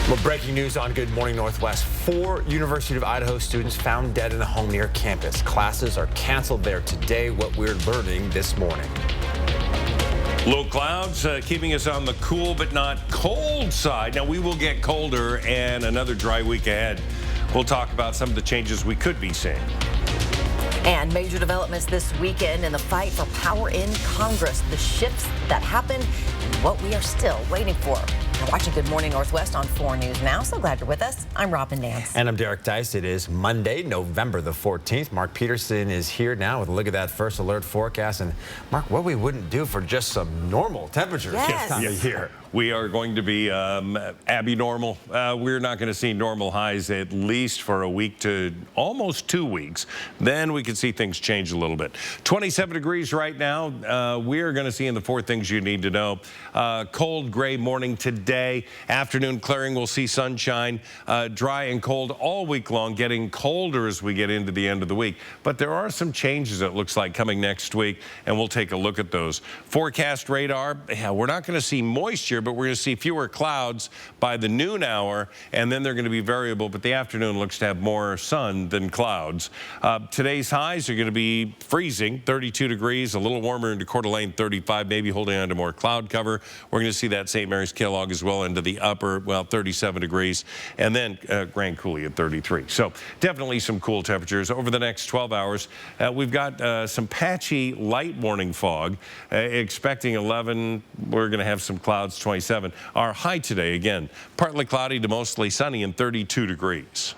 Well, breaking news on Good Morning Northwest. 4 University of Idaho students found dead in a home near campus. Classes are canceled there today. What we're learning this morning. Low clouds keeping us on the cool but not cold side. Now, we will get colder and another dry week ahead. We'll talk about some of the changes we could be seeing. And major developments this weekend in the fight for power in Congress. The shifts that happened and what we are still waiting for. You're watching Good Morning Northwest on 4 News Now. So glad you're with us. I'm Robin Nance. And I'm Derek Dice. It is Monday, November the 14th. Mark Peterson is here now with a look at that first alert forecast. And Mark, what we wouldn't do for just some normal temperatures this time of year. We are going to be abnormal. We're not going to see normal highs at least for a week to almost 2 weeks. Then we can see things change a little bit. 27 degrees right now. We're going to see in the 4 things you need to know. Cold gray morning today. Afternoon clearing. We'll see sunshine. Dry and cold all week long. Getting colder as we get into the end of the week. But there are some changes, it looks like, coming next week. And we'll take a look at those. Forecast radar. We're not going to see moisture, but we're going to see fewer clouds by the noon hour, and then they're going to be variable, but the afternoon looks to have more sun than clouds. Today's highs are going to be freezing, 32 degrees, a little warmer into Coeur d'Alene, 35, maybe holding on to more cloud cover. We're going to see that St. Mary's Kellogg as well into the upper, 37 degrees, and then Grand Coulee at 33. So definitely some cool temperatures. Over the next 12 hours, we've got some patchy light morning fog, expecting 11. We're going to have some clouds, 27. Our high today, again, partly cloudy to mostly sunny and 32 degrees.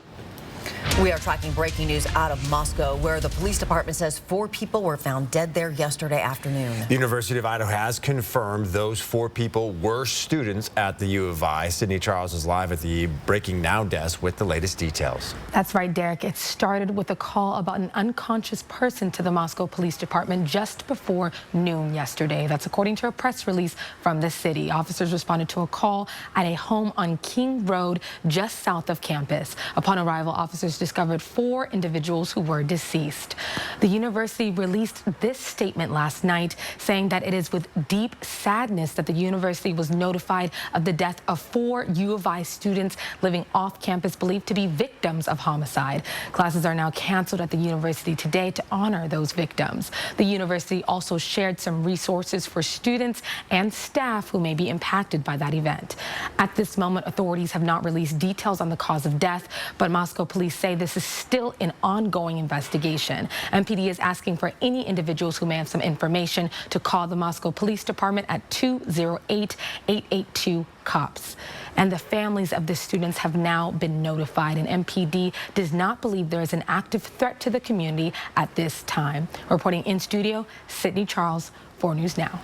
We are tracking breaking news out of Moscow, where the police department says 4 people were found dead there yesterday afternoon. The University of Idaho has confirmed those 4 people were students at the U of I. Sydney Charles is live at the Breaking Now desk with the latest details. That's right, Derek. It started with a call about an unconscious person to the Moscow Police Department just before noon yesterday. That's according to a press release from the city. Officers responded to a call at a home on King Road just south of campus. Upon arrival, officers discovered 4 individuals who were deceased. The university released this statement last night, saying that it is with deep sadness that the university was notified of the death of 4 U of I students living off campus believed to be victims of homicide. Classes are now canceled at the university today to honor those victims. The university also shared some resources for students and staff who may be impacted by that event. At this moment, authorities have not released details on the cause of death, but Moscow police say this is still an ongoing investigation. MPD is asking for any individuals who may have some information to call the Moscow Police Department at 208-882-COPS. And the families of the students have now been notified, and MPD does not believe there is an active threat to the community at this time. Reporting in studio, Sydney Charles, 4 News Now.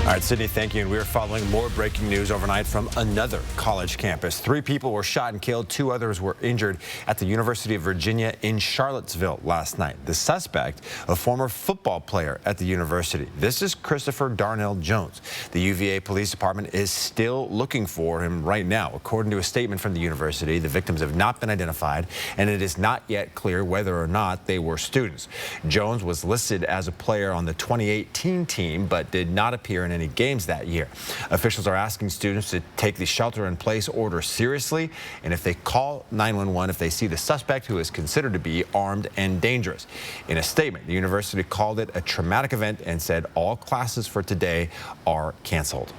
All right, Sydney, thank you. And we're following more breaking news overnight from another college campus. 3 people were shot and killed. 2 others were injured at the University of Virginia in Charlottesville last night. The suspect, a former football player at the university. This is Christopher Darnell Jones. The UVA Police Department is still looking for him right now. According to a statement from the university, the victims have not been identified, and it is not yet clear whether or not they were students. Jones was listed as a player on the 2018 team, but did not appear in any games that year. Officials are asking students to take the shelter-in-place order seriously, and if they call 911 if they see the suspect, who is considered to be armed and dangerous. In a statement, the university called it a traumatic event and said all classes for today are canceled.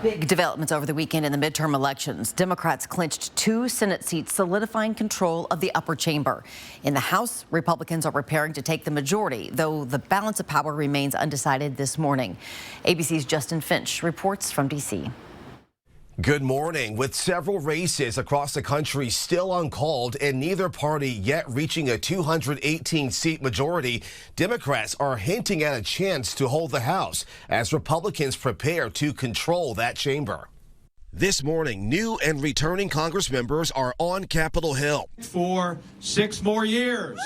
Big developments over the weekend in the midterm elections. Democrats clinched 2 Senate seats, solidifying control of the upper chamber. In the House, Republicans are preparing to take the majority, though the balance of power remains undecided this morning. ABC's Justin Finch reports from D.C. Good morning. With several races across the country still uncalled and neither party yet reaching a 218-seat majority, Democrats are hinting at a chance to hold the House as Republicans prepare to control that chamber. This morning, new and returning Congress members are on Capitol Hill. For 6 more years.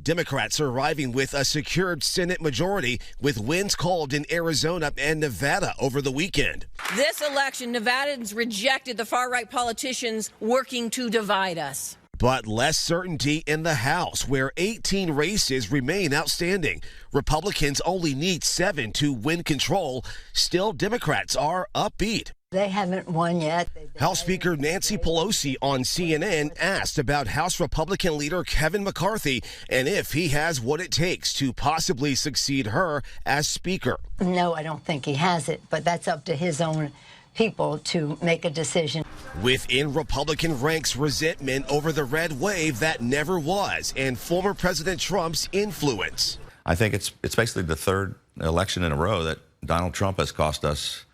Democrats are arriving with a secured Senate majority with wins called in Arizona and Nevada over the weekend. This election, Nevadans rejected the far-right politicians working to divide us. But less certainty in the House, where 18 races remain outstanding. Republicans only need 7 to win control. Still, Democrats are upbeat. They haven't won yet. House Speaker Nancy Pelosi on CNN asked about House Republican leader Kevin McCarthy and if he has what it takes to possibly succeed her as Speaker. No, I don't think he has it, but that's up to his own people to make a decision. Within Republican ranks, resentment over the red wave that never was and former President Trump's influence. I think it's basically the third election in a row that Donald Trump has cost us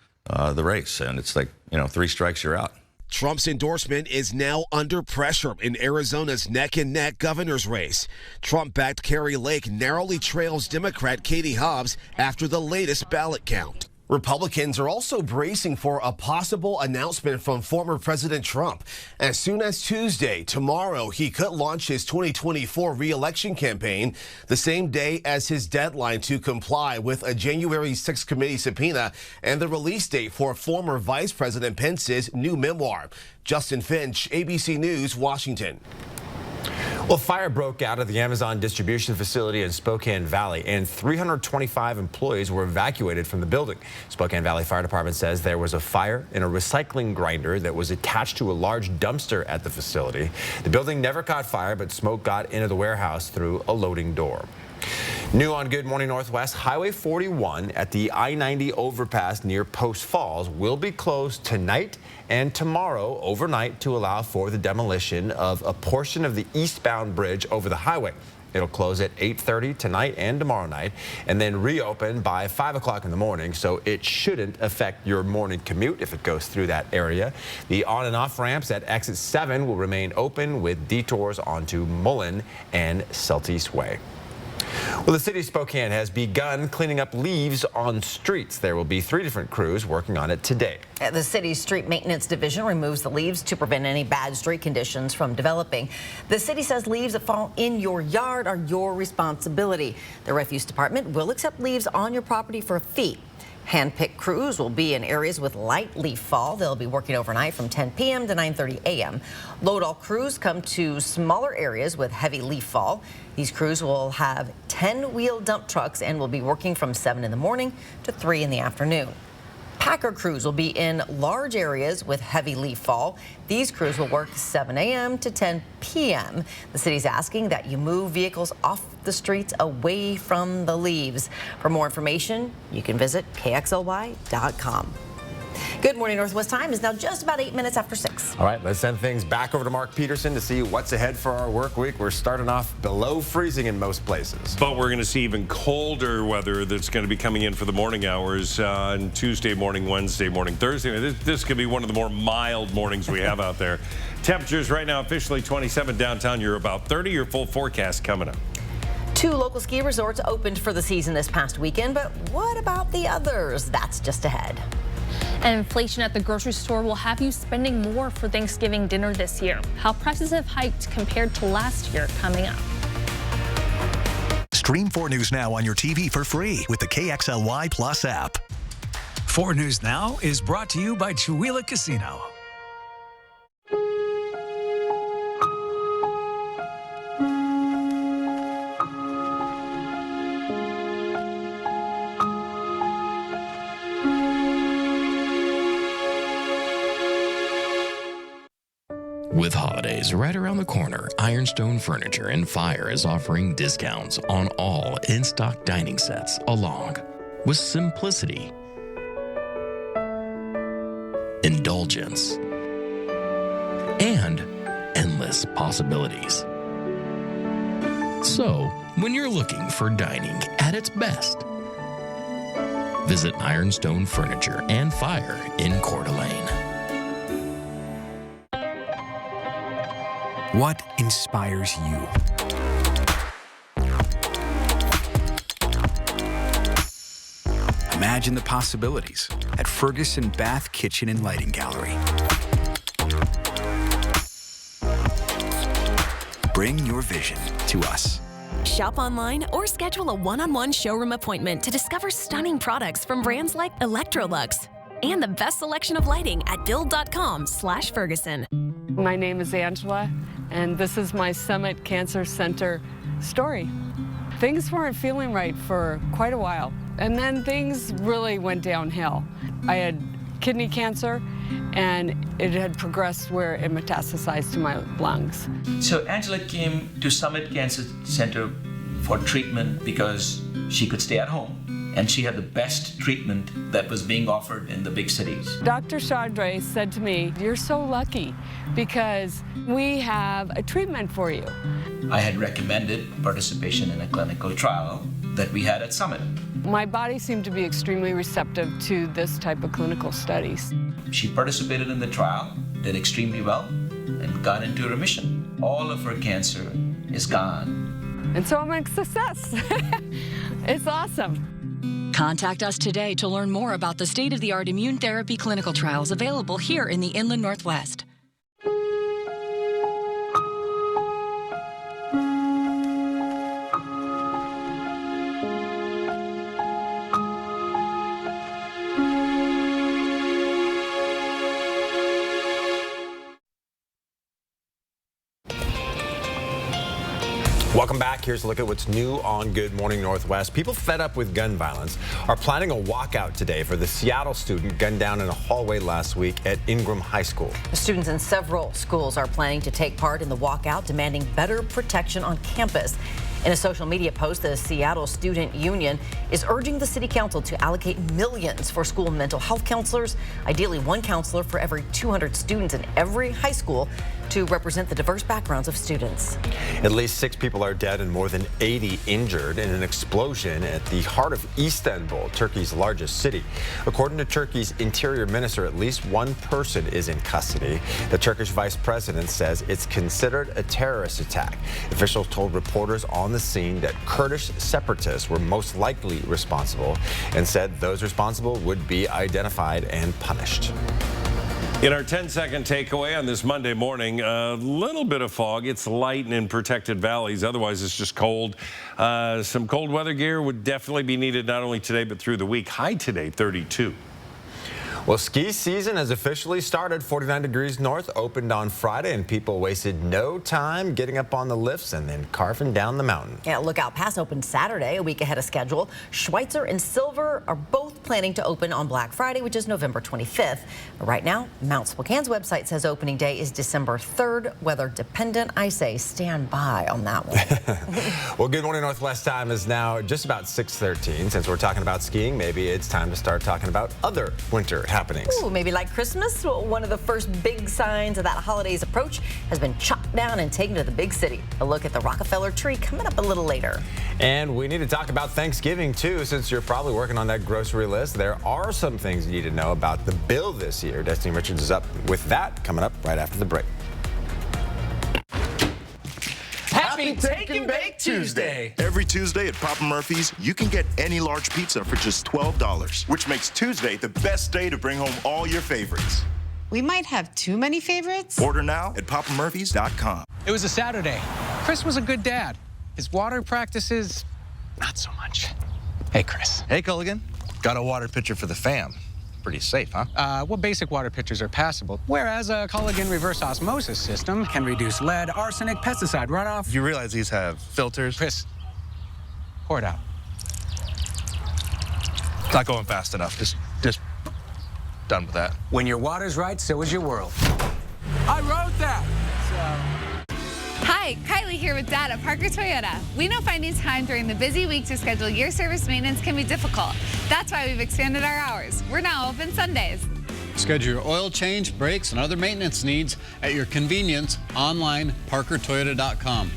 the race, and it's like, 3 strikes, you're out. Trump's endorsement is now under pressure in Arizona's neck-and-neck governor's race. Trump-backed Kari Lake narrowly trails Democrat Katie Hobbs after the latest ballot count. Republicans are also bracing for a possible announcement from former President Trump. As soon as Tuesday, tomorrow, he could launch his 2024 re-election campaign the same day as his deadline to comply with a January 6th committee subpoena and the release date for former Vice President Pence's new memoir. Justin Finch, ABC News, Washington. Well, fire broke out at the Amazon distribution facility in Spokane Valley, and 325 employees were evacuated from the building. Spokane Valley Fire Department says there was a fire in a recycling grinder that was attached to a large dumpster at the facility. The building never caught fire, but smoke got into the warehouse through a loading door. New on Good Morning Northwest, Highway 41 at the I-90 overpass near Post Falls will be closed tonight and tomorrow overnight to allow for the demolition of a portion of the eastbound bridge over the highway. It'll close at 8:30 tonight and tomorrow night and then reopen by 5 o'clock in the morning, so it shouldn't affect your morning commute if it goes through that area. The on and off ramps at exit 7 will remain open with detours onto Mullen and Celtice Way. Well, the city of Spokane has begun cleaning up leaves on streets. There will be 3 different crews working on it today. The city's street maintenance division removes the leaves to prevent any bad street conditions from developing. The city says leaves that fall in your yard are your responsibility. The refuse department will accept leaves on your property for a fee. Hand-picked crews will be in areas with light leaf fall. They'll be working overnight from 10 p.m. to 9:30 a.m. Load-all crews come to smaller areas with heavy leaf fall. These crews will have 10-wheel dump trucks and will be working from 7 in the morning to 3 in the afternoon. Packer crews will be in large areas with heavy leaf fall. These crews will work 7 a.m. to 10 p.m. The city's asking that you move vehicles off the streets away from the leaves. For more information, you can visit KXLY.com. Good Morning Northwest time is now just about 8 minutes after 6. All right, let's send things back over to Mark Peterson to see what's ahead for our work week. We're starting off below freezing in most places. But we're going to see even colder weather that's going to be coming in for the morning hours on Tuesday morning, Wednesday morning, Thursday. This could be one of the more mild mornings we have out there. Temperatures right now officially 27 downtown. You're about 30. Your full forecast coming up. 2 local ski resorts opened for the season this past weekend, but what about the others? That's just ahead. And inflation at the grocery store will have you spending more for Thanksgiving dinner this year. How prices have hiked compared to last year coming up. Stream 4 News Now on your TV for free with the KXLY Plus app. 4 News Now is brought to you by Chihuahua Casino. With holidays right around the corner, Ironstone Furniture and Fire is offering discounts on all in-stock dining sets, along with simplicity, indulgence, and endless possibilities. So, when you're looking for dining at its best, visit Ironstone Furniture and Fire in Coeur d'Alene. What inspires you? Imagine the possibilities at Ferguson Bath Kitchen and Lighting Gallery. Bring your vision to us. Shop online or schedule a one-on-one showroom appointment to discover stunning products from brands like Electrolux and the best selection of lighting at build.com/Ferguson. My name is Angela, and this is my Summit Cancer Center story. Things weren't feeling right for quite a while, and then things really went downhill. I had kidney cancer, and it had progressed where it metastasized to my lungs. So Angela came to Summit Cancer Center for treatment because she could stay at home, and she had the best treatment that was being offered in the big cities. Dr. Chardre said to me, "You're so lucky because we have a treatment for you." I had recommended participation in a clinical trial that we had at Summit. My body seemed to be extremely receptive to this type of clinical studies. She participated in the trial, did extremely well, and got into remission. All of her cancer is gone. And so I'm a success. It's awesome. Contact us today to learn more about the state-of-the-art immune therapy clinical trials available here in the Inland Northwest. Welcome back. Here's a look at what's new on Good Morning Northwest. People fed up with gun violence are planning a walkout today for the Seattle student gunned down in a hallway last week at Ingram High School. Students in several schools are planning to take part in the walkout, demanding better protection on campus. In a social media post, the Seattle Student Union is urging the city council to allocate millions for school mental health counselors, ideally one counselor for every 200 students in every high school, to represent the diverse backgrounds of students. At least 6 people are dead and more than 80 injured in an explosion at the heart of Istanbul, Turkey's largest city. According to Turkey's interior minister, at least one person is in custody. The Turkish vice president says it's considered a terrorist attack. Officials told reporters on the scene that Kurdish separatists were most likely responsible and said those responsible would be identified and punished. In our 10-second takeaway on this Monday morning, a little bit of fog. It's light and in protected valleys. Otherwise, it's just cold. Some cold weather gear would definitely be needed not only today, but through the week. High today, 32. Well, ski season has officially started. 49 degrees north opened on Friday, and people wasted no time getting up on the lifts and then carving down the mountain. Yeah, Lookout Pass opened Saturday, a week ahead of schedule. Schweitzer and Silver are both planning to open on Black Friday, which is November 25th. But right now, Mount Spokane's website says opening day is December 3rd. Weather dependent, I say stand by on that one. Well, Good Morning Northwest time is now just about 6:13. Since we're talking about skiing, maybe it's time to start talking about other winter happenings. Ooh, maybe like Christmas. Well, one of the first big signs of that holiday's approach has been chopped down and taken to the big city. A look at the Rockefeller tree coming up a little later. And we need to talk about Thanksgiving, too, since you're probably working on that grocery list. There are some things you need to know about the bill this year. Destiny Richards is up with that coming up right after the break. Happy Take and Bake Tuesday! Every Tuesday at Papa Murphy's, you can get any large pizza for just $12, which makes Tuesday the best day to bring home all your favorites. We might have too many favorites. Order now at papamurphys.com. It was a Saturday. Chris was a good dad. His water practices, not so much. Hey, Chris. Hey, Culligan. Got a water pitcher for the fam. Pretty safe, huh? Well, basic water pitchers are passable, whereas a Culligan reverse osmosis system can reduce lead, arsenic, pesticide runoff. You realize these have filters? Chris, pour it out. It's not going fast enough. Just done with that. When your water's right, so is your world. I wrote that! Hi, Kylie here with Dad at Parker Toyota. We know finding time during the busy week to schedule your service maintenance can be difficult. That's why we've expanded our hours. We're now open Sundays. Schedule your oil change, brakes, and other maintenance needs at your convenience online, parkertoyota.com.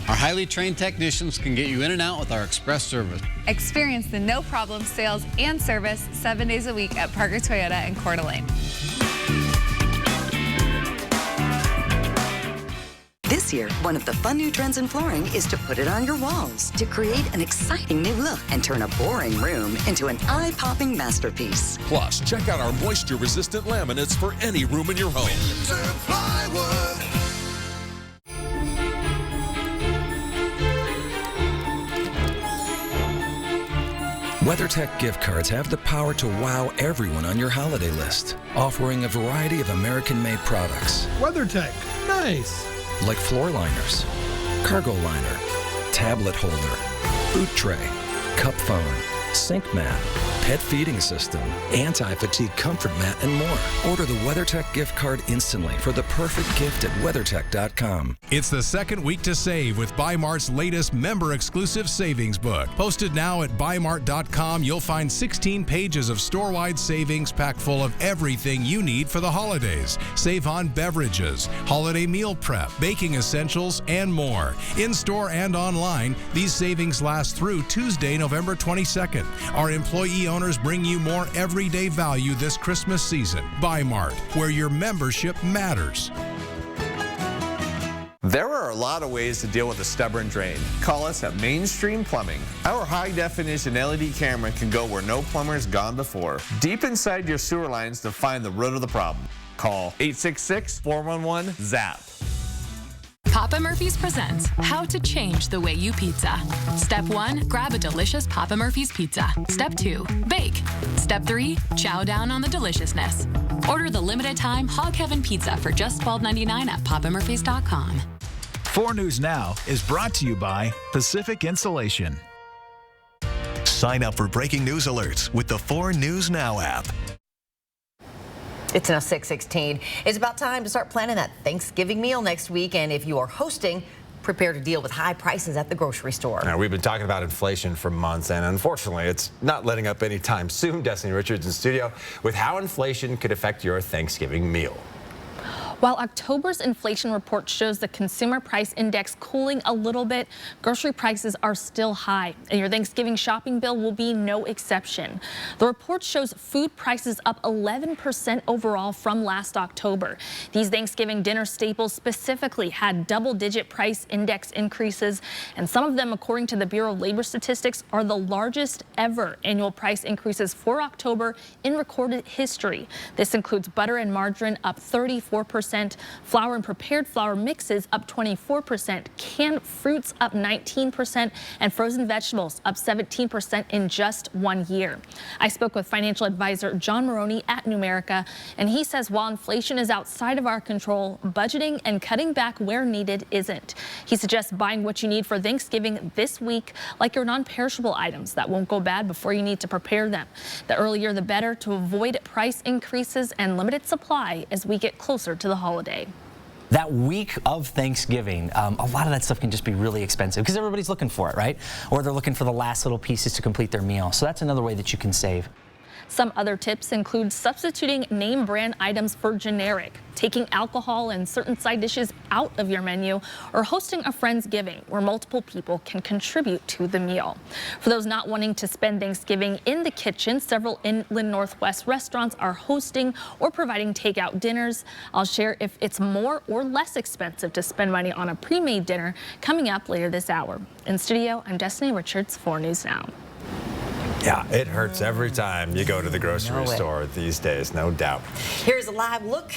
Our highly trained technicians can get you in and out with our express service. Experience the no-problem sales and service 7 days a week at Parker Toyota in Coeur d'Alene. This year, one of the fun new trends in flooring is to put it on your walls to create an exciting new look and turn a boring room into an eye-popping masterpiece. Plus, check out our moisture-resistant laminates for any room in your home. WeatherTech gift cards have the power to wow everyone on your holiday list, offering a variety of American-made products. WeatherTech, nice. Like floor liners, cargo liner, tablet holder, boot tray, cup phone, sink mat, pet feeding system, anti-fatigue comfort mat, and more. Order the WeatherTech gift card instantly for the perfect gift at WeatherTech.com. It's the second week to save with BuyMart's latest member-exclusive savings book. Posted now at BuyMart.com, you'll find 16 pages of store-wide savings packed full of everything you need for the holidays. Save on beverages, holiday meal prep, baking essentials, and more. In-store and online, these savings last through Tuesday, November 22nd. Our employee owners bring you more everyday value this Christmas season. BuyMart, where your membership matters. There are a lot of ways to deal with a stubborn drain. Call us at Mainstream Plumbing. Our high-definition LED camera can go where no plumber's gone before, deep inside your sewer lines to find the root of the problem. Call 866-411-ZAP. Papa Murphy's presents How to Change the Way You Pizza. Step 1, grab a delicious Papa Murphy's pizza. Step 2, bake. Step 3, chow down on the deliciousness. Order the limited time Hog Heaven pizza for just $12.99 at papamurphys.com. 4 News Now is brought to you by Pacific Insulation. Sign up for breaking news alerts with the 4 News Now app. It's now 6:16. It's about time to start planning that Thanksgiving meal next week. And if you are hosting, prepare to deal with high prices at the grocery store. Now, we've been talking about inflation for months, and unfortunately, it's not letting up anytime soon. Destiny Richards in studio with how inflation could affect your Thanksgiving meal. While October's inflation report shows the consumer price index cooling a little bit, grocery prices are still high, and your Thanksgiving shopping bill will be no exception. The report shows food prices up 11% overall from last October. These Thanksgiving dinner staples specifically had double-digit price index increases, and some of them, according to the Bureau of Labor Statistics, are the largest ever annual price increases for October in recorded history. This includes butter and margarine up 34%. Flour and prepared flour mixes up 24%, canned fruits up 19%, and frozen vegetables up 17% in just 1 year. I spoke with financial advisor John Maroney at Numerica, and he says while inflation is outside of our control, budgeting and cutting back where needed isn't. He suggests buying what you need for Thanksgiving this week, like your non-perishable items that won't go bad before you need to prepare them. The earlier the better to avoid price increases and limited supply as we get closer to the holiday. That week of Thanksgiving, a lot of that stuff can just be really expensive because everybody's looking for it, right? Or they're looking for the last little pieces to complete their meal. So that's another way that you can save. Some other tips include substituting name brand items for generic, taking alcohol and certain side dishes out of your menu, or hosting a Friendsgiving where multiple people can contribute to the meal. For those not wanting to spend Thanksgiving in the kitchen, several Inland Northwest restaurants are hosting or providing takeout dinners. I'll share if it's more or less expensive to spend money on a pre-made dinner coming up later this hour. In studio, I'm Destiny Richards, 4 News Now. Yeah, it hurts every time you go to the grocery store these days, no doubt. Here's a live look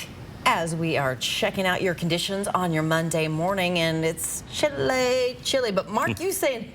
as we are checking out your conditions on your Monday morning, and it's chilly. But Mark, you saying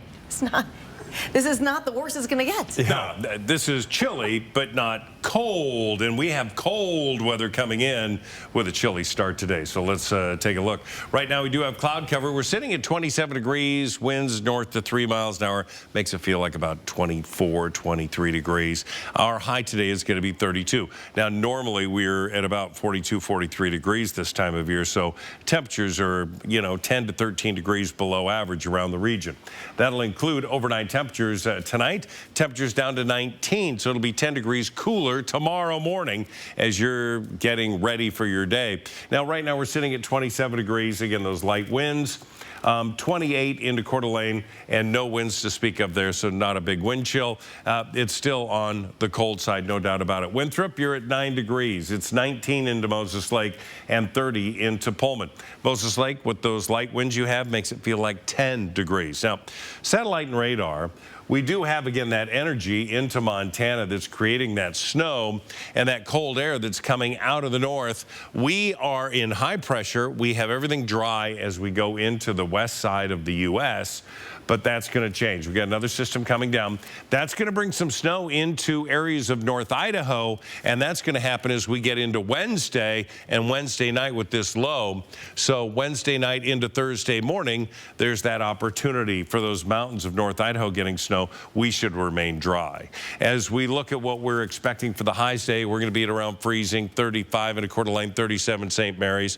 this is not the worst it's going to get. No, this is chilly, but not cold. And we have cold weather coming in with a chilly start today. So let's take a look. Right now, we do have cloud cover. We're sitting at 27 degrees, winds north to 3 miles an hour. Makes it feel like about 24, 23 degrees. Our high today is going to be 32. Now, normally we're at about 42, 43 degrees this time of year. So temperatures are, 10 to 13 degrees below average around the region. That'll include overnight temperatures tonight. Temperatures down to 19, so it'll be 10 degrees cooler tomorrow morning as you're getting ready for your day. Now, right now we're sitting at 27 degrees. Again, those light winds. 28 into Coeur d'Alene, and no winds to speak of there, so not a big wind chill. It's still on the cold side, no doubt about it. Winthrop, you're at 9 degrees. It's 19 into Moses Lake and 30 into Pullman. Moses Lake, with those light winds you have, makes it feel like 10 degrees. Now, satellite and radar, we do have, again, that energy into Montana that's creating that snow and that cold air that's coming out of the north. We are in high pressure. We have everything dry as we go into the west side of the U.S., but that's going to change. We've got another system coming down. That's going to bring some snow into areas of North Idaho, and that's going to happen as we get into Wednesday and Wednesday night with this low. So Wednesday night into Thursday morning, there's that opportunity for those mountains of North Idaho getting snow. We should remain dry. As we look at what we're expecting for the highs today, we're going to be at around freezing, 35 in a Coeur d'Alene, 37 St. Mary's.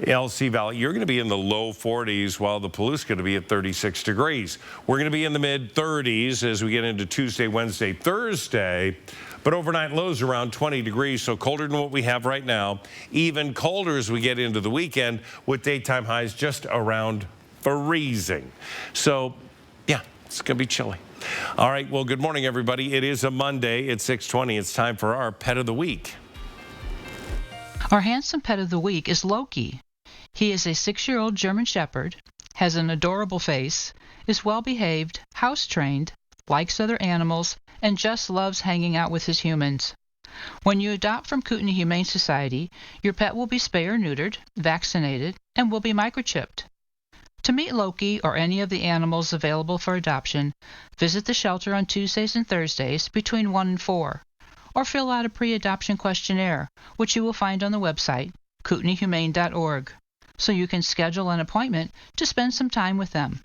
LC Valley, you're going to be in the low 40s, while the Palouse is going to be at 36 degrees. We're going to be in the mid 30s as we get into Tuesday, Wednesday, Thursday. But overnight lows around 20 degrees, so colder than what we have right now. Even colder as we get into the weekend with daytime highs just around freezing. So, yeah, it's going to be chilly. All right, well, good morning, everybody. It is a Monday. It's 6:20. It's time for our Pet of the Week. Our handsome pet of the week is Loki. He is a 6-year-old German Shepherd, has an adorable face, is well-behaved, house-trained, likes other animals, and just loves hanging out with his humans. When you adopt from Kootenai Humane Society, your pet will be spay or neutered, vaccinated, and will be microchipped. To meet Loki or any of the animals available for adoption, visit the shelter on Tuesdays and Thursdays between 1 and 4, or fill out a pre-adoption questionnaire, which you will find on the website, kootenaihumane.org, so you can schedule an appointment to spend some time with them.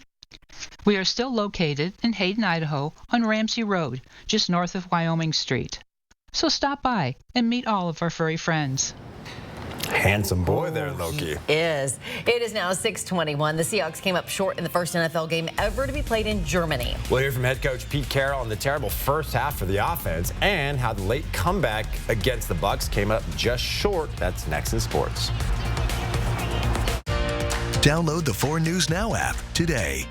We are still located in Hayden, Idaho, on Ramsey Road, just north of Wyoming Street. So stop by and meet all of our furry friends. Handsome boy there, Loki. It is now 6:21. The Seahawks came up short in the first NFL game ever to be played in Germany. We'll hear from head coach Pete Carroll on the terrible first half for the offense and how the late comeback against the Bucs came up just short. That's next in sports. Download the 4 News Now app today.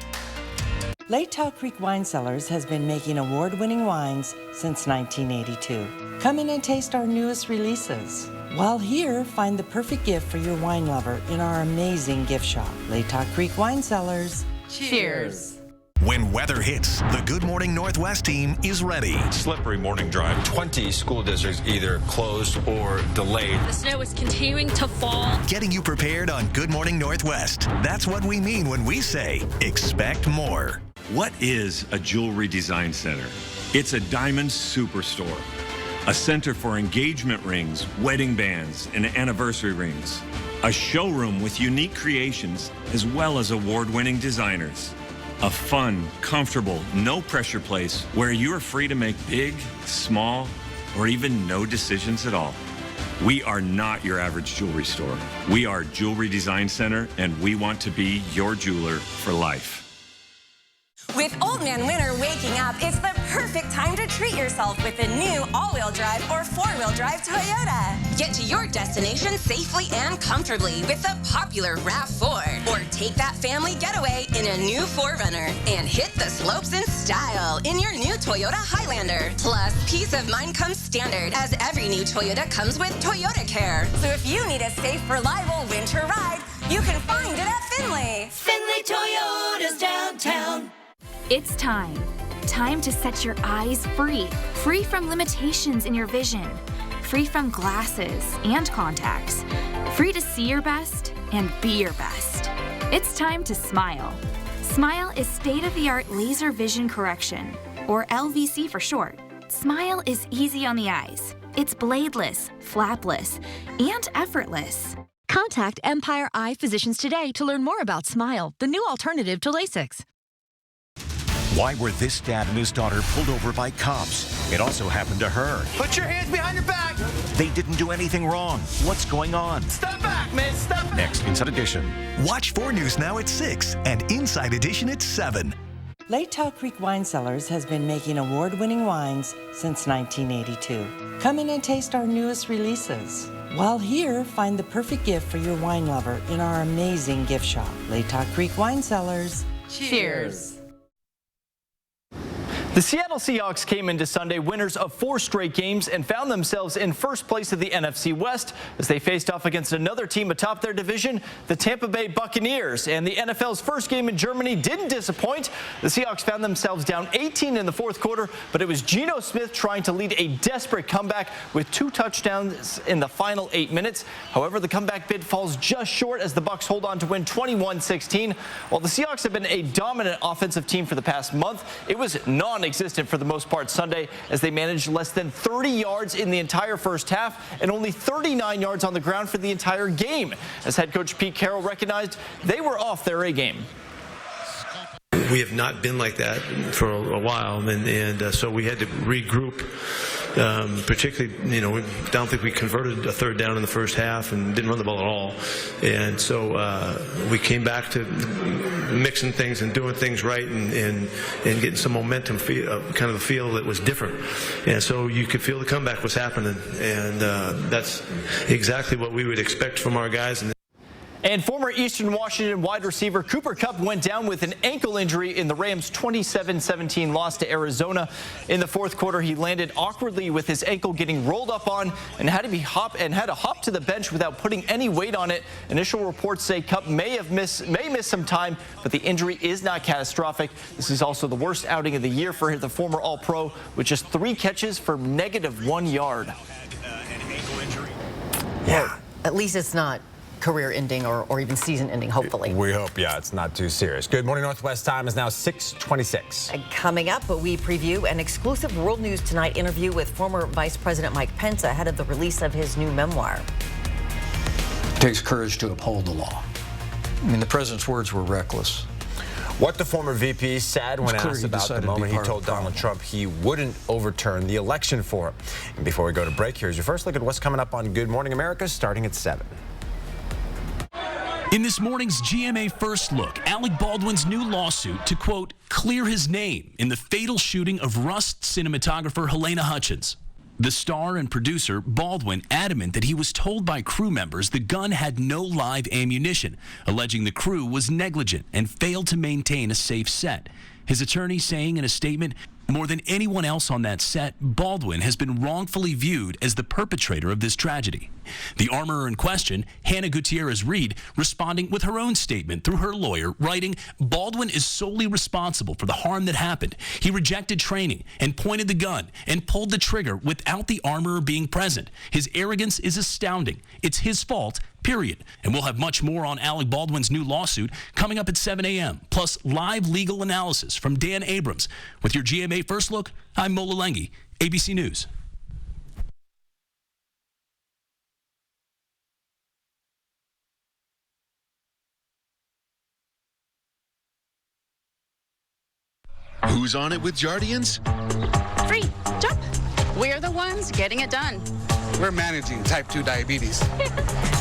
Lake Tahoe Creek Wine Cellars has been making award-winning wines since 1982. Come in and taste our newest releases. While here, find the perfect gift for your wine lover in our amazing gift shop. Lake Tahoe Creek Wine Cellars. Cheers. When weather hits, the Good Morning Northwest team is ready. Slippery morning drive. 20 school districts either closed or delayed. The snow is continuing to fall. Getting you prepared on Good Morning Northwest. That's what we mean when we say, expect more. What is a jewelry design center? It's a diamond superstore. A center for engagement rings, wedding bands, and anniversary rings. A showroom with unique creations as well as award-winning designers. A fun, comfortable, no-pressure place where you are free to make big, small, or even no decisions at all. We are not your average jewelry store. We are Jewelry Design Center, and we want to be your jeweler for life. With Old Man Winter waking up, it's the perfect time to treat yourself with a new all-wheel drive or four-wheel drive Toyota. Get to your destination safely and comfortably with the popular RAV4. Or take that family getaway in a new 4Runner and hit the slopes in style in your new Toyota Highlander. Plus, peace of mind comes standard as every new Toyota comes with Toyota Care. So if you need a safe, reliable winter ride, you can find it at Findlay. Findlay Toyota's downtown. It's time. Time to set your eyes free. Free from limitations in your vision. Free from glasses and contacts. Free to see your best and be your best. It's time to smile. Smile is state-of-the-art laser vision correction, or LVC for short. Smile is easy on the eyes. It's bladeless, flapless, and effortless. Contact Empire Eye Physicians today to learn more about Smile, the new alternative to LASIX. Why were this dad and his daughter pulled over by cops? It also happened to her. Put your hands behind your back. They didn't do anything wrong. What's going on? Step back, man. Step back. Next, Inside Edition. Watch 4 News Now at 6 and Inside Edition at 7. Lake Tahoe Creek Wine Cellars has been making award-winning wines since 1982. Come in and taste our newest releases. While here, find the perfect gift for your wine lover in our amazing gift shop. Lake Tahoe Creek Wine Cellars. Cheers. The Seattle Seahawks came into Sunday winners of 4 straight games and found themselves in first place of the NFC West as they faced off against another team atop their division, the Tampa Bay Buccaneers. And the NFL's first game in Germany didn't disappoint. The Seahawks found themselves down 18 in the fourth quarter, but it was Geno Smith trying to lead a desperate comeback with 2 touchdowns in the final 8 minutes. However, the comeback bid falls just short as the Bucs hold on to win 21-16. While the Seahawks have been a dominant offensive team for the past month, it was non-existent for the most part Sunday as they managed less than 30 yards in the entire first half and only 39 yards on the ground for the entire game. As head coach Pete Carroll recognized, they were off their A game. We have not been like that for a while, and so we had to regroup. Particularly, we don't think we converted a third down in the first half and didn't run the ball at all. And so we came back to mixing things and doing things right and getting some momentum, kind of a feel that was different. And so you could feel the comeback was happening, and that's exactly what we would expect from our guys. And former Eastern Washington wide receiver Cooper Kupp went down with an ankle injury in the Rams' 27-17 loss to Arizona. In the fourth quarter, he landed awkwardly with his ankle getting rolled up on and had to hop to the bench without putting any weight on it. Initial reports say Kupp may miss some time, but the injury is not catastrophic. This is also the worst outing of the year for the former All-Pro, with just 3 catches for -1 yard. Yeah, at least it's not career-ending or even season-ending, hopefully. We hope, yeah, it's not too serious. Good morning, Northwest. Time is now 6:26. Coming up, we preview an exclusive World News Tonight interview with former Vice President Mike Pence ahead of the release of his new memoir. It takes courage to uphold the law. I mean, the president's words were reckless. What the former VP said when asked about the moment he told Donald Trump he wouldn't overturn the election for him. And before we go to break, here's your first look at what's coming up on Good Morning America, starting at 7. In this morning's GMA First Look, Alec Baldwin's new lawsuit to, quote, clear his name in the fatal shooting of Rust cinematographer Helena Hutchins. The star and producer, Baldwin, adamant that he was told by crew members the gun had no live ammunition, alleging the crew was negligent and failed to maintain a safe set. His attorney saying in a statement, more than anyone else on that set, Baldwin has been wrongfully viewed as the perpetrator of this tragedy. The armorer in question, Hannah Gutierrez-Reed, responding with her own statement through her lawyer, writing, Baldwin is solely responsible for the harm that happened. He rejected training and pointed the gun and pulled the trigger without the armorer being present. His arrogance is astounding. It's his fault, period. And we'll have much more on Alec Baldwin's new lawsuit coming up at 7 a.m., plus live legal analysis from Dan Abrams. With your GMA First Look, I'm Mola Lengi, ABC News. Who's on it with Jardians? Free. Jump. We're the ones getting it done. We're managing type 2 diabetes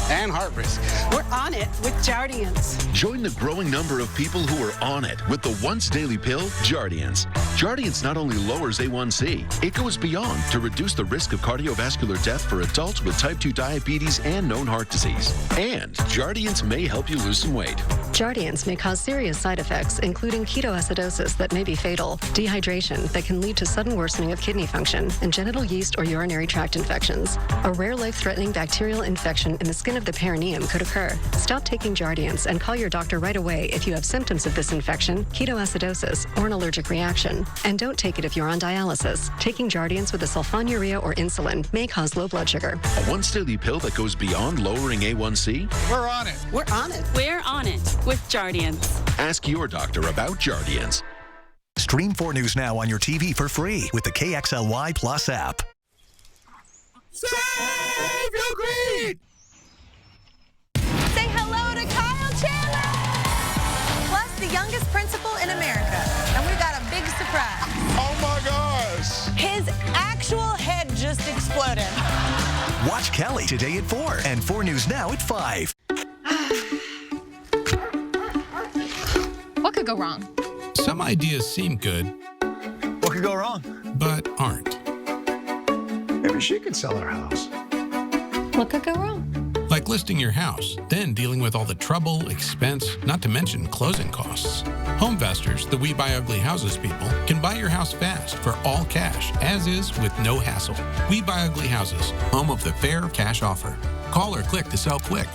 and heart risk. We're on it with Jardians. Join the growing number of people who are on it with the once daily pill, Jardians. Jardians not only lowers A1C, it goes beyond to reduce the risk of cardiovascular death for adults with type 2 diabetes and known heart disease. And Jardians may help you lose some weight. Jardians may cause serious side effects, including ketoacidosis that may be fatal, dehydration that can lead to sudden worsening of kidney function, and genital yeast or urinary tract infections. A rare life-threatening bacterial infection in the skin of the perineum could occur. Stop taking Jardians and call your doctor right away if you have symptoms of this infection, ketoacidosis, or an allergic reaction. And don't take it if you're on dialysis. Taking Jardians with a sulfonylurea or insulin may cause low blood sugar. A once daily pill that goes beyond lowering A1C? We're on it. We're on it. We're on it with Jardians. Ask your doctor about Jardians. Stream 4 News now on your TV for free with the KXLY Plus app. Save your greed! Say hello to Kyle Chandler! Plus, the youngest principal in America. And we've got a big surprise. Oh my gosh! His actual head just exploded. Watch Kelly today at 4 and 4 News now at 5. What could go wrong? Some ideas seem good. What could go wrong? But aren't. Maybe she could sell her house. What could go wrong? like listing your house, then dealing with all the trouble, expense, not to mention closing costs. Homevestors, the We Buy Ugly Houses people, can buy your house fast for all cash, as is with no hassle. We Buy Ugly Houses, home of the fair cash offer. Call or click to sell quick.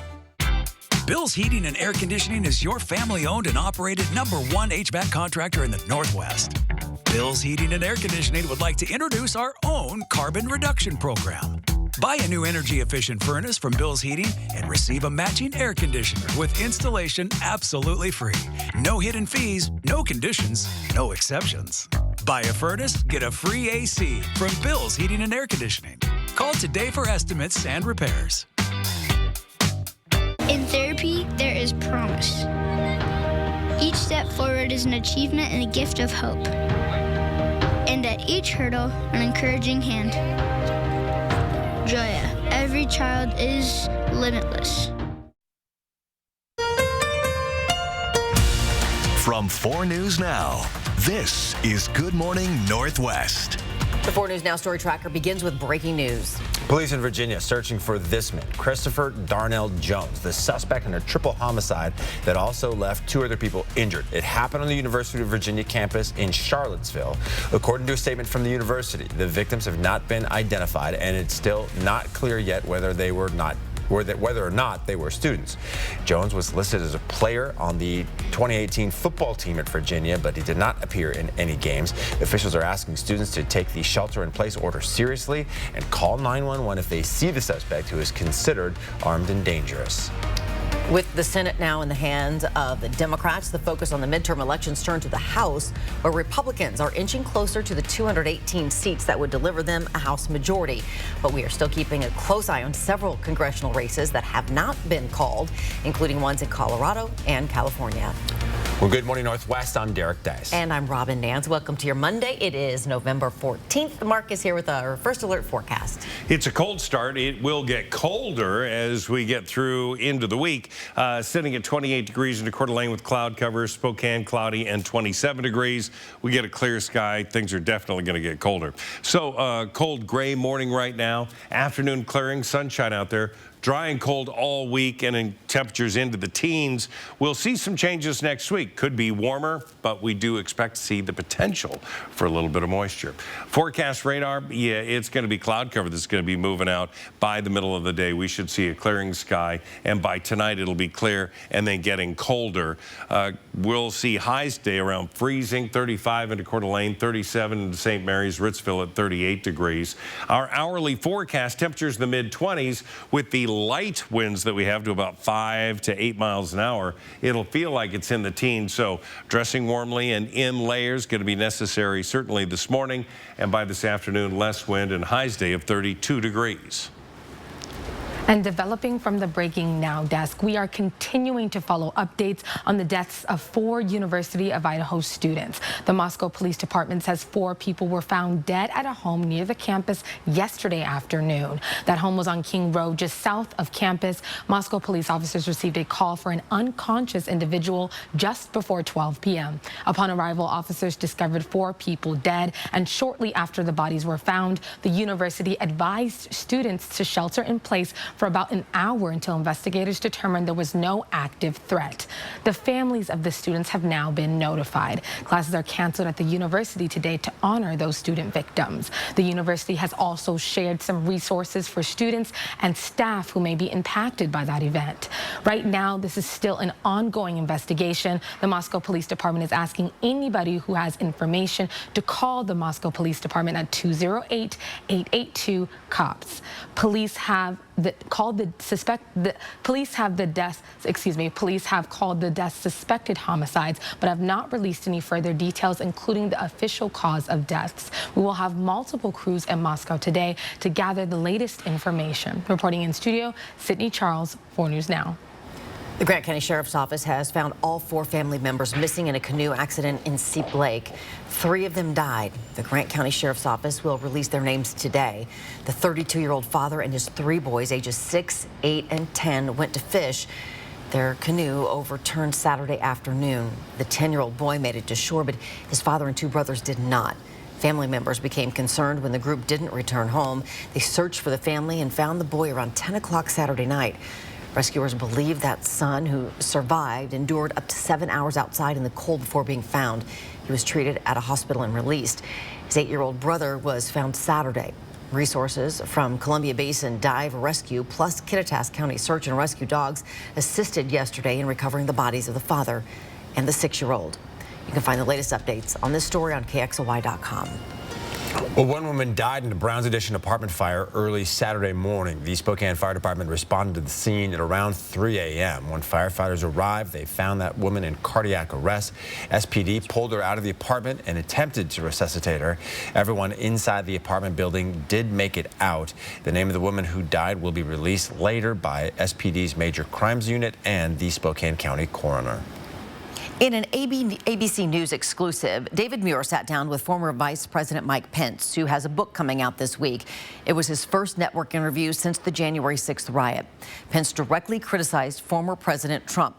Bill's Heating and Air Conditioning is your family-owned and operated #1 HVAC contractor in the Northwest. Bill's Heating and Air Conditioning would like to introduce our own carbon reduction program. Buy a new energy-efficient furnace from Bill's Heating and receive a matching air conditioner with installation absolutely free. No hidden fees, no conditions, no exceptions. Buy a furnace, get a free AC from Bill's Heating and Air Conditioning. Call today for estimates and repairs. In therapy, there is promise. Each step forward is an achievement and a gift of hope. And at each hurdle, an encouraging hand. Joya, every child is limitless. From 4 News Now, this is Good Morning Northwest. The 4 News Now story tracker begins with breaking news. Police in Virginia searching for this man, Christopher Darnell Jones, the suspect in a triple homicide that also left 2 other people injured. It happened on the University of Virginia campus in Charlottesville. According to a statement from the university, the victims have not been identified, and it's still not clear yet whether or not they were students. Jones was listed as a player on the 2018 football team at Virginia, but he did not appear in any games. Officials are asking students to take the shelter-in-place order seriously and call 911 if they see the suspect, who is considered armed and dangerous. With the Senate now in the hands of the Democrats, the focus on the midterm elections turned to the House, where Republicans are inching closer to the 218 seats that would deliver them a House majority. But we are still keeping a close eye on several congressional races that have not been called, including ones in Colorado and California. Well, good morning, Northwest. I'm Derek Dice. And I'm Robin Nance. Welcome to your Monday. It is November 14th. Mark is here with our first alert forecast. It's a cold start. It will get colder as we get through into the week. Sitting at 28 degrees in Coeur d'Alene with cloud cover, Spokane cloudy and 27 degrees. We get a clear sky. Things are definitely going to get colder. So cold gray morning right now. Afternoon clearing, sunshine out there. Dry and cold all week, and in temperatures into the teens. We'll see some changes next week. Could be warmer, but we do expect to see the potential for a little bit of moisture. Forecast radar, yeah, it's going to be cloud cover that's going to be moving out by the middle of the day. We should see a clearing sky, and by tonight it'll be clear and then getting colder. We'll see highs today around freezing, 35 into Coeur d'Alene, 37 into St. Mary's, Ritzville at 38 degrees. Our hourly forecast temperatures in the mid-20s with the light winds that we have to about 5 to 8 miles an hour. It'll feel like it's in the teens, so dressing warmly and in layers going to be necessary certainly this morning, and by this afternoon less wind and highs day of 32 degrees. And developing from the Breaking Now desk, we are continuing to follow updates on the deaths of 4 University of Idaho students. The Moscow Police Department says 4 people were found dead at a home near the campus yesterday afternoon. That home was on King Road, just south of campus. Moscow police officers received a call for an unconscious individual just before 12 p.m. Upon arrival, officers discovered 4 people dead, and shortly after the bodies were found, the university advised students to shelter in place for about an hour until investigators determined there was no active threat. The families of the students have now been notified. Classes are canceled at the university today to honor those student victims. The university has also shared some resources for students and staff who may be impacted by that event. Right now, this is still an ongoing investigation. The Moscow Police Department is asking anybody who has information to call the Moscow Police Department at 208-882-COPS. Police have called the deaths suspected homicides, but have not released any further details, including the official cause of deaths. We will have multiple crews in Moscow today to gather the latest information. Reporting in studio, Sydney Charles, 4 News Now. The Grant County Sheriff's Office has found all 4 family members missing in a canoe accident in Seep Lake. 3 of them died. The Grant County Sheriff's Office will release their names today. The 32-year-old father and his 3 boys, ages 6, 8, and 10, went to fish. Their canoe overturned Saturday afternoon. The 10-year-old boy made it to shore, but his father and 2 brothers did not. Family members became concerned when the group didn't return home. They searched for the family and found the boy around 10 o'clock Saturday night. Rescuers believe that son, who survived, endured up to 7 hours outside in the cold before being found. He was treated at a hospital and released. His 8-year-old brother was found Saturday. Resources from Columbia Basin Dive Rescue plus Kittitas County Search and Rescue dogs assisted yesterday in recovering the bodies of the father and the 6-year-old. You can find the latest updates on this story on KXLY.com. Well, one woman died in a Browns Addition apartment fire early Saturday morning. The Spokane Fire Department responded to the scene at around 3 a.m. When firefighters arrived, they found that woman in cardiac arrest. SPD pulled her out of the apartment and attempted to resuscitate her. Everyone inside the apartment building did make it out. The name of the woman who died will be released later by SPD's Major Crimes Unit and the Spokane County Coroner. In an ABC News exclusive, David Muir sat down with former Vice President Mike Pence, who has a book coming out this week. It was his first network interview since the January 6th riot. Pence directly criticized former President Trump.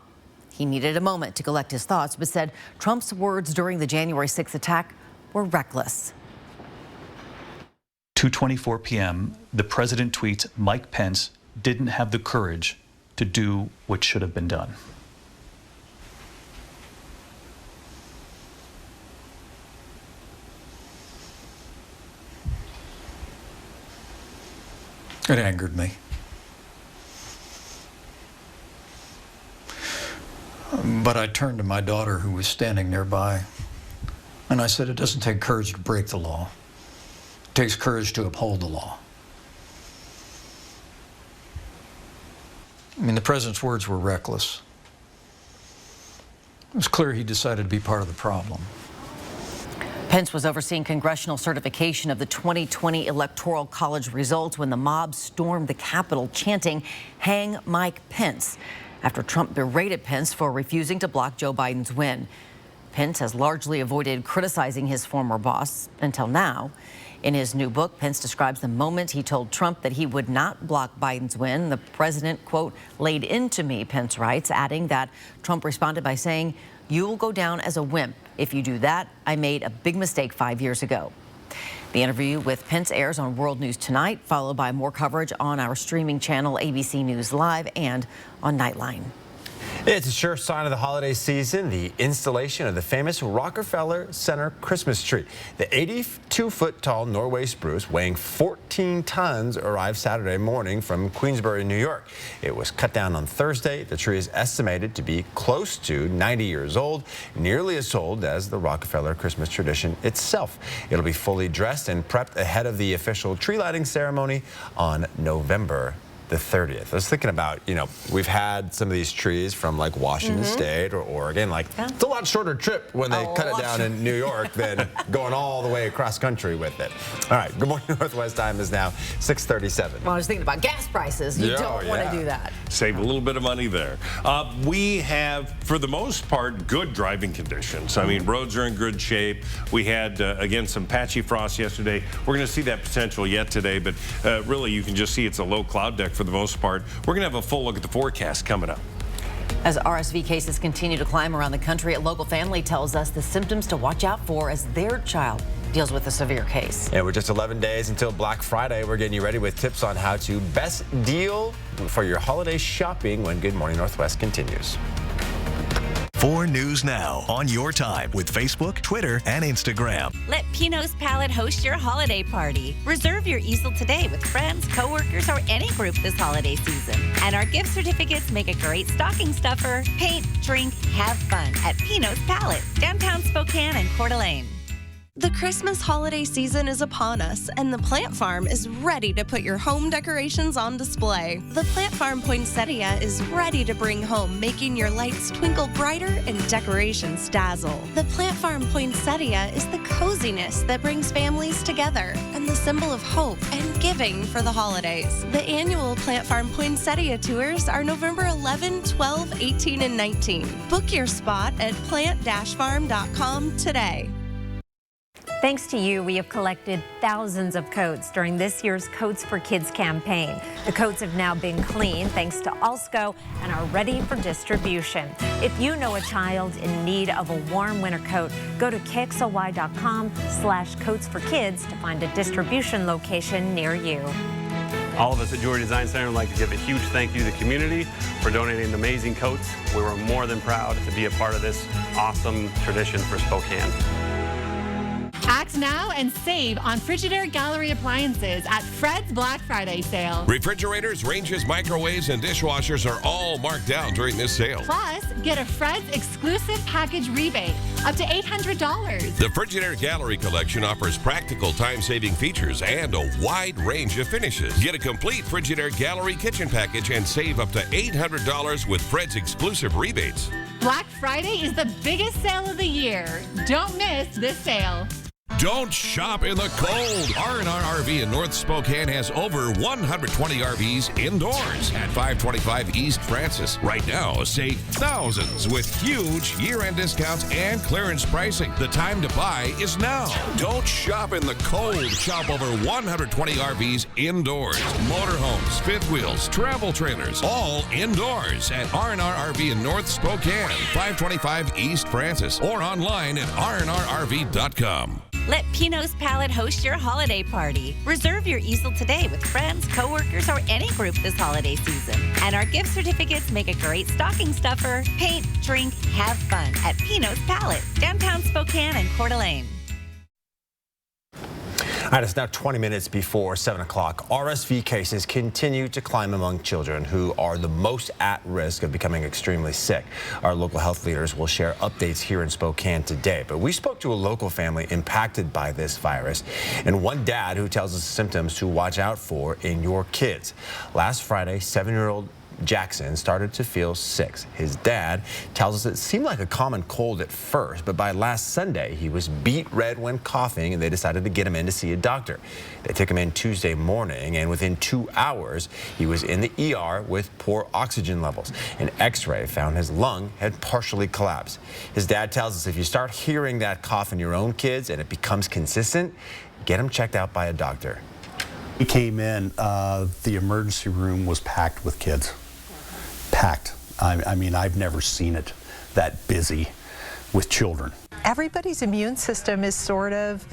He needed a moment to collect his thoughts, but said Trump's words during the January 6th attack were reckless. 2:24 p.m., the president tweets Mike Pence didn't have the courage to do what should have been done. It angered me. But I turned to my daughter, who was standing nearby, and I said, it doesn't take courage to break the law. It takes courage to uphold the law. I mean, the president's words were reckless. It was clear he decided to be part of the problem. Pence was overseeing congressional certification of the 2020 Electoral College results when the mob stormed the Capitol chanting, "Hang Mike Pence," after Trump berated Pence for refusing to block Joe Biden's win. Pence has largely avoided criticizing his former boss until now. In his new book, Pence describes the moment he told Trump that he would not block Biden's win. The president, quote, "laid into me," Pence writes, adding that Trump responded by saying, "You will go down as a wimp. If you do that, I made a big mistake 5 years ago." The interview with Pence airs on World News Tonight, followed by more coverage on our streaming channel ABC News Live and on Nightline. It's a sure sign of the holiday season, the installation of the famous Rockefeller Center Christmas tree. The 82-foot tall Norway spruce, weighing 14 tons, arrived Saturday morning from Queensbury, New York. It was cut down on Thursday. The tree is estimated to be close to 90 years old, nearly as old as the Rockefeller Christmas tradition itself. It'll be fully dressed and prepped ahead of the official tree lighting ceremony on November the 30th. I was thinking about, we've had some of these trees from like Washington State or Oregon. It's a lot shorter trip when they cut it down in New York than going all the way across country with it. All right, Good Morning Northwest time is now 6:37. Well, I was thinking about gas prices. You don't want to do that. Save a little bit of money there. We have, for the most part, good driving conditions. I mean, roads are in good shape. We had, again, some patchy frost yesterday. We're going to see that potential yet today, but really you can just see it's a low cloud deck for the most part. We're going to have a full look at the forecast coming up. As RSV cases continue to climb around the country, a local family tells us the symptoms to watch out for as their child deals with a severe case. And we're just 11 days until Black Friday. We're getting you ready with tips on how to best deal for your holiday shopping when Good Morning Northwest continues. 4 News Now on your time with Facebook, Twitter, and Instagram. Let Pinot's Palette host your holiday party. Reserve your easel today with friends, coworkers, or any group this holiday season. And our gift certificates make a great stocking stuffer. Paint, drink, have fun at Pinot's Palette, downtown Spokane and Coeur d'Alene. The Christmas holiday season is upon us, and the Plant Farm is ready to put your home decorations on display. The Plant Farm Poinsettia is ready to bring home, making your lights twinkle brighter and decorations dazzle. The Plant Farm Poinsettia is the coziness that brings families together and the symbol of hope and giving for the holidays. The annual Plant Farm Poinsettia tours are November 11, 12, 18, and 19. Book your spot at plant-farm.com today. Thanks to you, we have collected thousands of coats during this year's Coats for Kids campaign. The coats have now been cleaned thanks to Alsco and are ready for distribution. If you know a child in need of a warm winter coat, go to kxly.com/coatsforkids to find a distribution location near you. All of us at Jewelry Design Center would like to give a huge thank you to the community for donating amazing coats. We were more than proud to be a part of this awesome tradition for Spokane. Act now and save on Frigidaire Gallery appliances at Fred's Black Friday sale. Refrigerators, ranges, microwaves, and dishwashers are all marked down during this sale. Plus, get a Fred's exclusive package rebate up to $800. The Frigidaire Gallery collection offers practical time-saving features and a wide range of finishes. Get a complete Frigidaire Gallery kitchen package and save up to $800 with Fred's exclusive rebates. Black Friday is the biggest sale of the year. Don't miss this sale. Don't shop in the cold. R&R RV in North Spokane has over 120 RVs indoors at 525 East Francis. Right now, save thousands with huge year-end discounts and clearance pricing. The time to buy is now. Don't shop in the cold. Shop over 120 RVs indoors. Motorhomes, fifth wheels, travel trailers, all indoors at R&R RV in North Spokane, 525 East Francis, or online at rnrrv.com. Let Pino's Palette host your holiday party. Reserve your easel today with friends, coworkers, or any group this holiday season. And our gift certificates make a great stocking stuffer. Paint, drink, have fun at Pino's Palette, downtown Spokane and Coeur d'Alene. All right, it's now 20 minutes before 7 o'clock. RSV cases continue to climb among children who are the most at risk of becoming extremely sick. Our local health leaders will share updates here in Spokane today. But we spoke to a local family impacted by this virus and one dad who tells us symptoms to watch out for in your kids. Last Friday, 7-year-old Jackson started to feel sick. His dad tells us it seemed like a common cold at first, but by last Sunday, he was beet red when coughing, and they decided to get him in to see a doctor. They took him in Tuesday morning, and within 2 hours, he was in the ER with poor oxygen levels. An X-ray found his lung had partially collapsed. His dad tells us if you start hearing that cough in your own kids and it becomes consistent, get him checked out by a doctor. He came in, the emergency room was packed with kids. Packed. I mean, I've never seen it that busy with children. Everybody's immune system is sort of,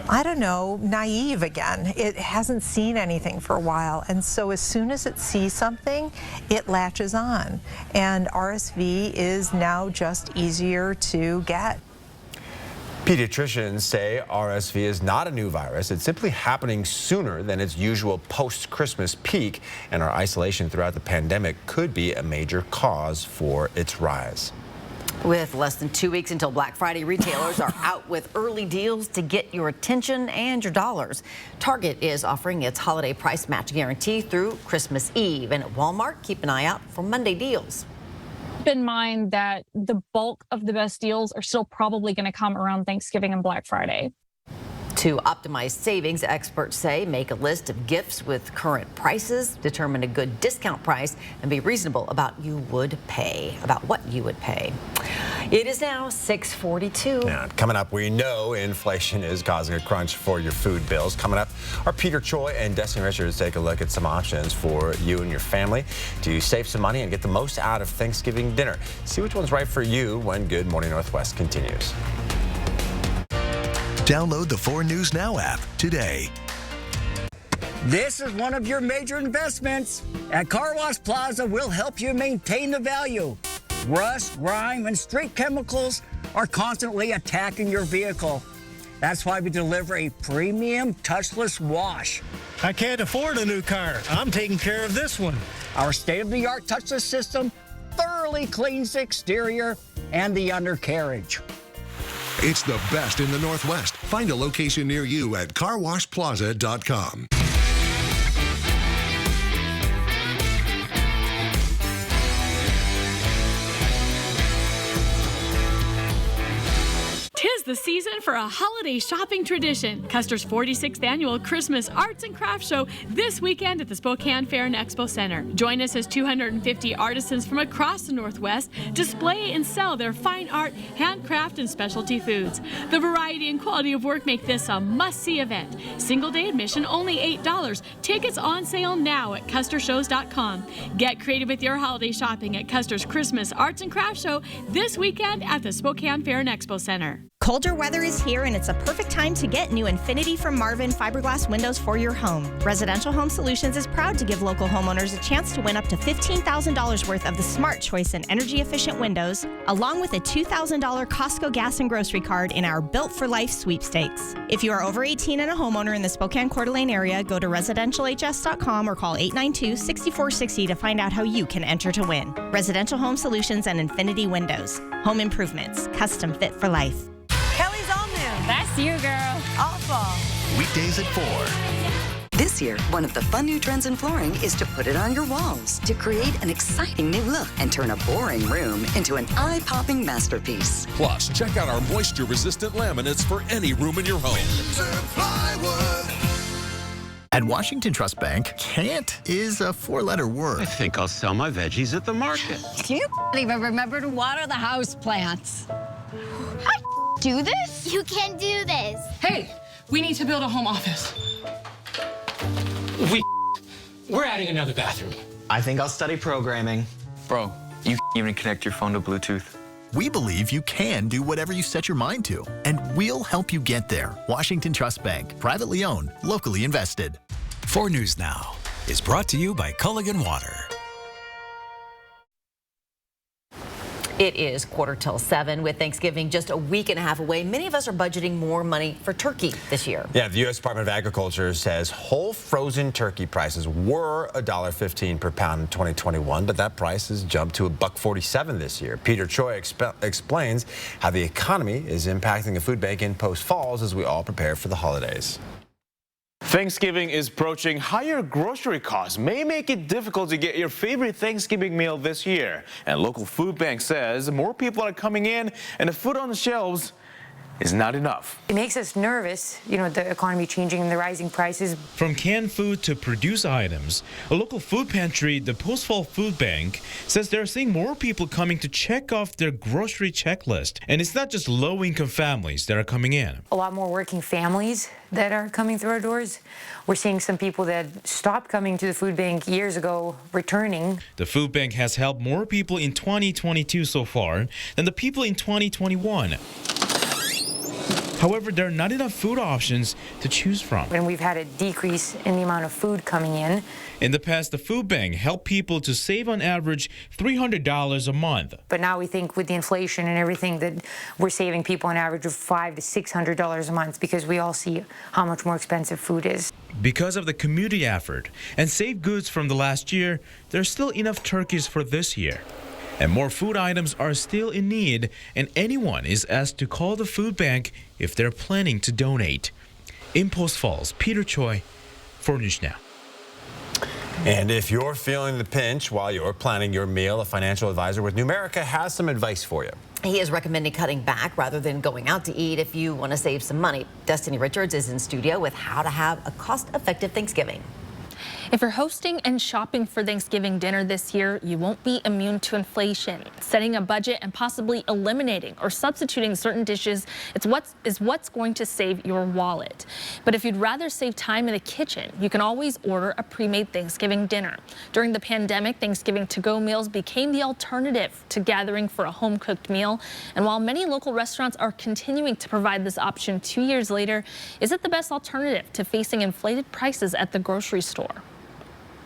I don't know, naive again. It hasn't seen anything for a while, and so as soon as it sees something, it latches on. And RSV is now just easier to get. Pediatricians say RSV is not a new virus. It's simply happening sooner than its usual post-Christmas peak, and our isolation throughout the pandemic could be a major cause for its rise. With less than 2 weeks until Black Friday, retailers are out with early deals to get your attention and your dollars. Target is offering its holiday price match guarantee through Christmas Eve, and at Walmart, keep an eye out for Monday deals. Keep in mind that the bulk of the best deals are still probably going to come around Thanksgiving and Black Friday. To optimize savings, experts say make a list of gifts with current prices, determine a good discount price, and be reasonable about what you would pay. It is now 6:42. Now, coming up, we know inflation is causing a crunch for your food bills. Coming up, our Peter Choi and Destiny Richards take a look at some options for you and your family to save some money and get the most out of Thanksgiving dinner. See which one's right for you when Good Morning Northwest continues. Download the 4 News Now app today. This is one of your major investments. At Car Wash Plaza, we'll help you maintain the value. Rust, grime, and street chemicals are constantly attacking your vehicle. That's why we deliver a premium touchless wash. I can't afford a new car. I'm taking care of this one. Our state-of-the-art touchless system thoroughly cleans the exterior and the undercarriage. It's the best in the Northwest. Find a location near you at carwashplaza.com. Tis the season for a holiday shopping tradition. Custer's 46th annual Christmas Arts and Crafts Show this weekend at the Spokane Fair and Expo Center. Join us as 250 artisans from across the Northwest display and sell their fine art, handcraft, and specialty foods. The variety and quality of work make this a must-see event. Single-day admission only $8. Tickets on sale now at custershows.com. Get creative with your holiday shopping at Custer's Christmas Arts and Crafts Show this weekend at the Spokane Fair and Expo Center. Colder weather is here, and it's a perfect time to get new Infinity from Marvin fiberglass windows for your home. Residential Home Solutions is proud to give local homeowners a chance to win up to $15,000 worth of the Smart Choice and energy-efficient windows, along with a $2,000 Costco gas and grocery card in our Built for Life sweepstakes. If you are over 18 and a homeowner in the Spokane Coeur d'Alene area, go to residentialhs.com or call 892-6460 to find out how you can enter to win. Residential Home Solutions and Infinity Windows. Home improvements, custom fit for life. Kelly's All Noon. That's you, girl. Awful. Weekdays at 4. This year, one of the fun new trends in flooring is to put it on your walls to create an exciting new look and turn a boring room into an eye-popping masterpiece. Plus, check out our moisture-resistant laminates for any room in your home. At Washington Trust Bank, can't is a 4-letter word. I think I'll sell my veggies at the market. You even remember to water the house plants. I do this? You can do this. Hey, we need to build a home office. We're adding another bathroom. I think I'll study programming. Bro, you even connect your phone to Bluetooth. We believe you can do whatever you set your mind to, and we'll help you get there. Washington Trust Bank, privately owned, locally invested. 4 News Now is brought to you by Culligan Water. It is 6:45 with Thanksgiving just a week and a half away. Many of us are budgeting more money for turkey this year. Yeah, the U.S. Department of Agriculture says whole frozen turkey prices were $1.15 per pound in 2021, but that price has jumped to $1.47 this year. Peter Choi explains how the economy is impacting the food bank in Post Falls as we all prepare for the holidays. Thanksgiving is approaching. Higher grocery costs may make it difficult to get your favorite Thanksgiving meal this year. And local food bank says more people are coming in and the food on the shelves is not enough. It makes us nervous, the economy changing and the rising prices. From canned food to produced items, a local food pantry, the Post Fall Food Bank, says they're seeing more people coming to check off their grocery checklist. And it's not just low-income families that are coming in. A lot more working families that are coming through our doors. We're seeing some people that stopped coming to the food bank years ago returning. The food bank has helped more people in 2022 so far than the people in 2021. However, there are not enough food options to choose from. And we've had a decrease in the amount of food coming in. In the past, the food bank helped people to save on average $300 a month. But now we think with the inflation and everything that we're saving people an average of $500 to $600 a month because we all see how much more expensive food is. Because of the community effort and saved goods from the last year, there's still enough turkeys for this year. And more food items are still in need, and anyone is asked to call the food bank if they're planning to donate. In Post Falls, Peter Choi, 4 News Now. And if you're feeling the pinch while you're planning your meal, a financial advisor with Numerica has some advice for you. He is recommending cutting back rather than going out to eat if you want to save some money. Destiny Richards is in studio with how to have a cost-effective Thanksgiving. If you're hosting and shopping for Thanksgiving dinner this year, you won't be immune to inflation. Setting a budget and possibly eliminating or substituting certain dishes is what's going to save your wallet. But if you'd rather save time in the kitchen, you can always order a pre-made Thanksgiving dinner. During the pandemic, Thanksgiving to-go meals became the alternative to gathering for a home-cooked meal. And while many local restaurants are continuing to provide this option 2 years later, is it the best alternative to facing inflated prices at the grocery store?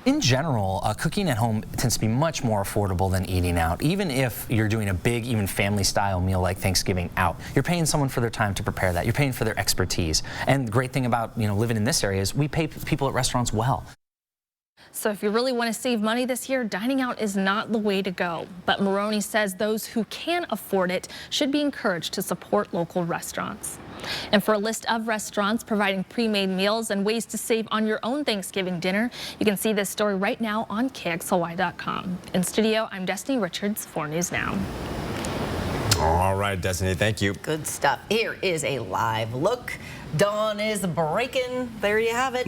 In general, cooking at home tends to be much more affordable than eating out. Even if you're doing a big, even family-style meal like Thanksgiving out, you're paying someone for their time to prepare that. You're paying for their expertise. And the great thing about living in this area is we pay people at restaurants well. So if you really want to save money this year, dining out is not the way to go. But Maroney says those who can afford it should be encouraged to support local restaurants. And for a list of restaurants providing pre-made meals and ways to save on your own Thanksgiving dinner, you can see this story right now on KXLY.com. In studio, I'm Destiny Richards, 4 News Now. All right, Destiny, thank you. Good stuff. Here is a live look. Dawn is breaking. There you have it.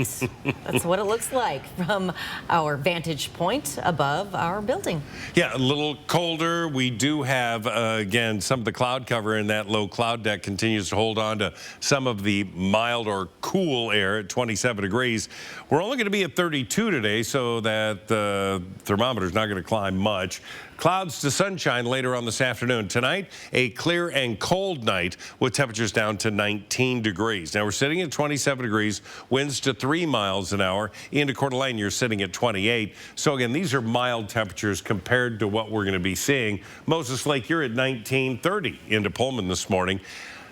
That's what it looks like from our vantage point above our building. Yeah, a little colder. We do have, again, some of the cloud cover in that low cloud deck continues to hold on to some of the mild or cool air at 27 degrees. We're only going to be at 32 today, so that the thermometer is not going to climb much. Clouds to sunshine later on this afternoon. Tonight, a clear and cold night with temperatures down to 19 degrees. Now, we're sitting at 27 degrees, winds to 3 miles an hour. Into Coeur d'Alene, you're sitting at 28. So, again, these are mild temperatures compared to what we're going to be seeing. Moses Lake, you're at 19, 30 into Pullman this morning.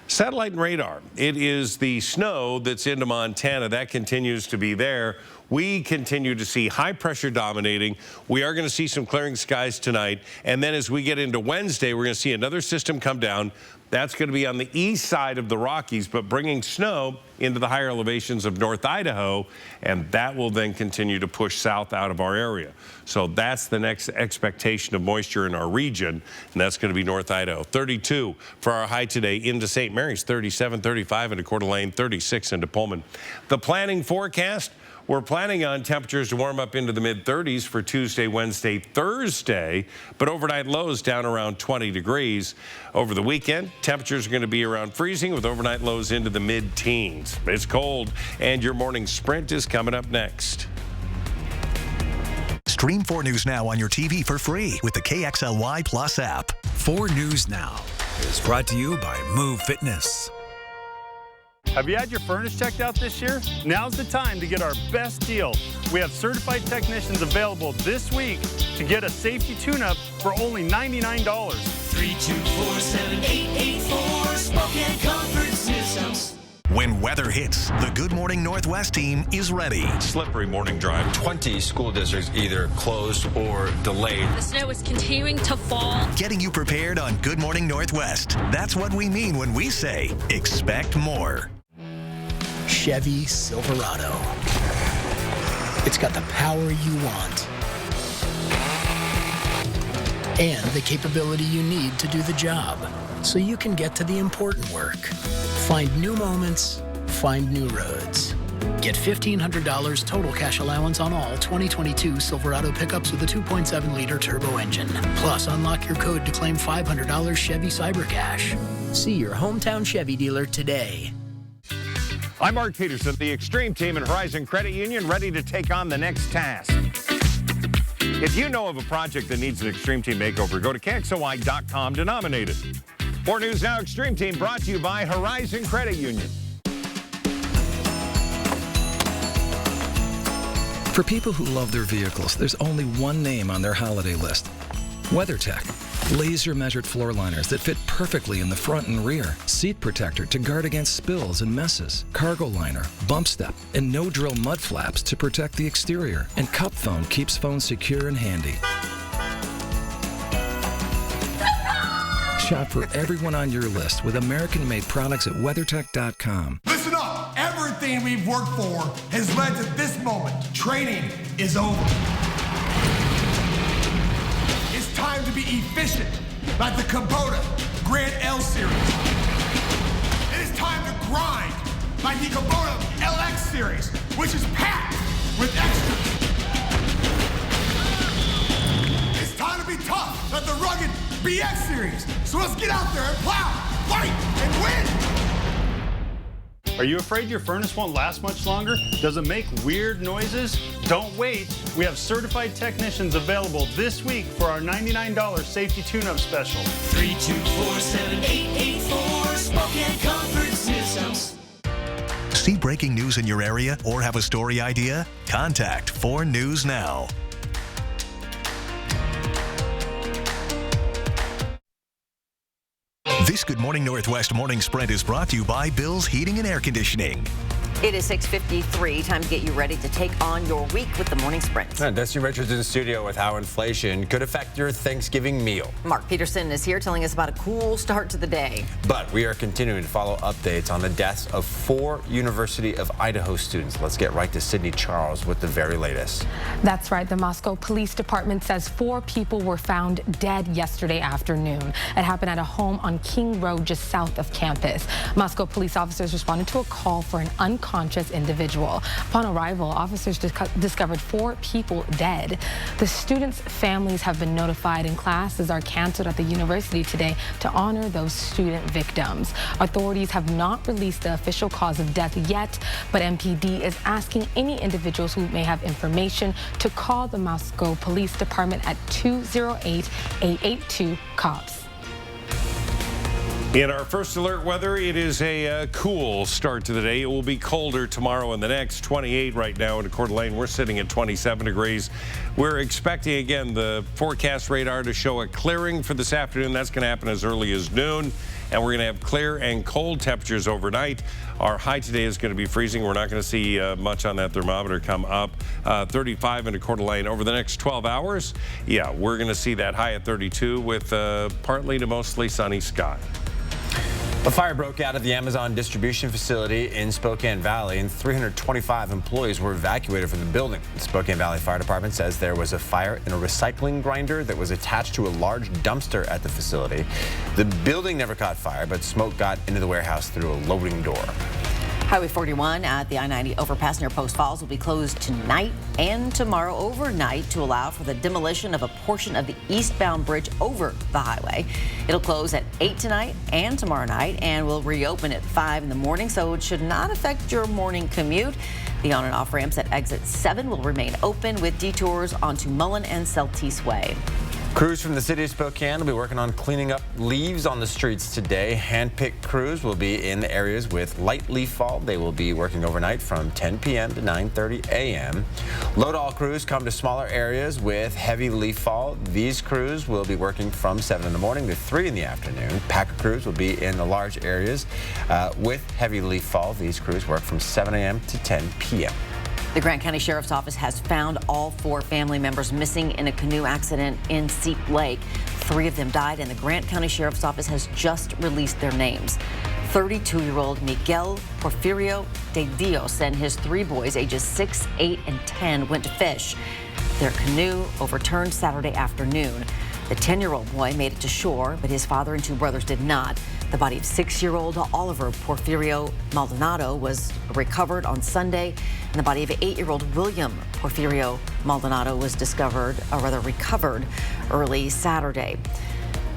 Satellite and radar. It is the snow that's into Montana. That continues to be there. We continue to see high pressure dominating. We are going to see some clearing skies tonight. And then as we get into Wednesday, we're going to see another system come down. That's going to be on the east side of the Rockies, but bringing snow into the higher elevations of North Idaho, and that will then continue to push south out of our area. So that's the next expectation of moisture in our region, and that's going to be North Idaho. 32 for our high today into St. Mary's, 37, 35 into Coeur d'Alene, 36 into Pullman. The planning forecast, we're planning on temperatures to warm up into the mid-30s for Tuesday, Wednesday, Thursday, but overnight lows down around 20 degrees. Over the weekend, temperatures are going to be around freezing with overnight lows into the mid-teens. It's cold, and your morning sprint is coming up next. Stream 4 News Now on your TV for free with the KXLY Plus app. 4 News Now is brought to you by Move Fitness. Have you had your furnace checked out this year? Now's the time to get our best deal. We have certified technicians available this week to get a safety tune-up for only $99. 324-7884 Spokane Comfort Systems. When weather hits, the Good Morning Northwest team is ready. Slippery morning drive. 20 school districts either closed or delayed. The snow is continuing to fall. Getting you prepared on Good Morning Northwest. That's what we mean when we say, expect more. Chevy Silverado. It's got the power you want and the capability you need to do the job so you can get to the important work. Find new moments, find new roads. Get $1,500 total cash allowance on all 2022 Silverado pickups with a 2.7-liter turbo engine. Plus, unlock your code to claim $500 Chevy Cyber Cash. See your hometown Chevy dealer today. I'm Mark Peterson, the Extreme Team and Horizon Credit Union, ready to take on the next task. If you know of a project that needs an Extreme Team makeover, go to KXOY.com to nominate it. 4 News Now Extreme Team brought to you by Horizon Credit Union. For people who love their vehicles, there's only one name on their holiday list: WeatherTech. Laser-measured floor liners that fit perfectly in the front and rear. Seat protector to guard against spills and messes. Cargo liner, bump step, and no-drill mud flaps to protect the exterior. And cup foam keeps phones secure and handy. Shop for everyone on your list with American-made products at WeatherTech.com. Listen up! Everything we've worked for has led to this moment. Training is over. It's time to be efficient, like the Kubota Grand L Series. It is time to grind, like the Kubota LX Series, which is packed with extras. It's time to be tough, like the rugged BX Series. So let's get out there and plow, fight, and win! Are you afraid your furnace won't last much longer? Does it make weird noises? Don't wait. We have certified technicians available this week for our $99 safety tune-up special. 324-7884 Spokane Comfort Systems. See breaking news in your area or have a story idea? Contact 4 News Now. This Good Morning Northwest morning sprint is brought to you by Bill's Heating and Air Conditioning. It is 6:53. Time to get you ready to take on your week with the Morning Sprint. And Destiny Richards in the studio with how inflation could affect your Thanksgiving meal. Mark Peterson is here telling us about a cool start to the day. But we are continuing to follow updates on the deaths of 4 University of Idaho students. Let's get right to Sydney Charles with the very latest. That's right. The Moscow Police Department says 4 people were found dead yesterday afternoon. It happened at a home on King Road just south of campus. Moscow police officers responded to a call for an unconscious individual. Upon arrival, officers discovered 4 people dead. The students' families have been notified and classes are canceled at the university today to honor those student victims. Authorities have not released the official cause of death yet, but MPD is asking any individuals who may have information to call the Moscow Police Department at 208-882-COPS. In our first alert weather, it is a cool start to the day. It will be colder tomorrow and the next. 28 right now in Coeur d'Alene. We're sitting at 27 degrees. We're expecting, again, the forecast radar to show a clearing for this afternoon. That's going to happen as early as noon. And we're going to have clear and cold temperatures overnight. Our high today is going to be freezing. We're not going to see much on that thermometer come up. 35 in Coeur d'Alene. Over the next 12 hours, yeah, we're going to see that high at 32 with partly to mostly sunny sky. A fire broke out at the Amazon distribution facility in Spokane Valley, and 325 employees were evacuated from the building. The Spokane Valley Fire Department says there was a fire in a recycling grinder that was attached to a large dumpster at the facility. The building never caught fire, but smoke got into the warehouse through a loading door. Highway 41 at the I-90 overpass near Post Falls will be closed tonight and tomorrow overnight to allow for the demolition of a portion of the eastbound bridge over the highway. It'll close at 8 tonight and tomorrow night and will reopen at 5 in the morning, so it should not affect your morning commute. The on and off ramps at exit 7 will remain open with detours onto Mullen and Celtice Way. Crews from the city of Spokane will be working on cleaning up leaves on the streets today. Hand-picked crews will be in the areas with light leaf fall. They will be working overnight from 10 p.m. to 9:30 a.m. Load-all crews come to smaller areas with heavy leaf fall. These crews will be working from 7 in the morning to 3 in the afternoon. Packer crews will be in the large areas with heavy leaf fall. These crews work from 7 a.m. to 10 p.m. The Grant County Sheriff's Office has found all 4 family members missing in a canoe accident in Seep Lake. 3 of them died, and the Grant County Sheriff's Office has just released their names. 32-year-old Miguel Porfirio de Dios and his 3 boys, ages 6, 8, and 10, went to fish. Their canoe overturned Saturday afternoon. The 10-year-old boy made it to shore, but his father and 2 brothers did not. The body of 6-year-old Oliver Porfirio Maldonado was recovered on Sunday, and the body of 8-year-old William Porfirio Maldonado was recovered early Saturday.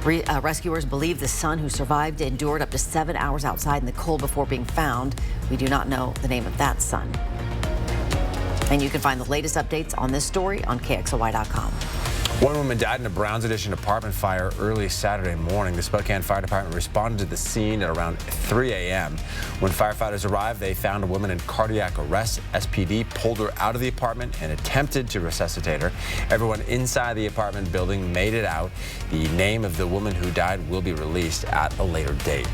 Rescuers believe the son who survived endured up to 7 hours outside in the cold before being found. We do not know the name of that son. And you can find the latest updates on this story on KXOY.com. 1 woman died in a Browns Addition apartment fire early Saturday morning. The Spokane Fire Department responded to the scene at around 3 a.m. When firefighters arrived, they found a woman in cardiac arrest. SPD pulled her out of the apartment and attempted to resuscitate her. Everyone inside the apartment building made it out. The name of the woman who died will be released at a later date.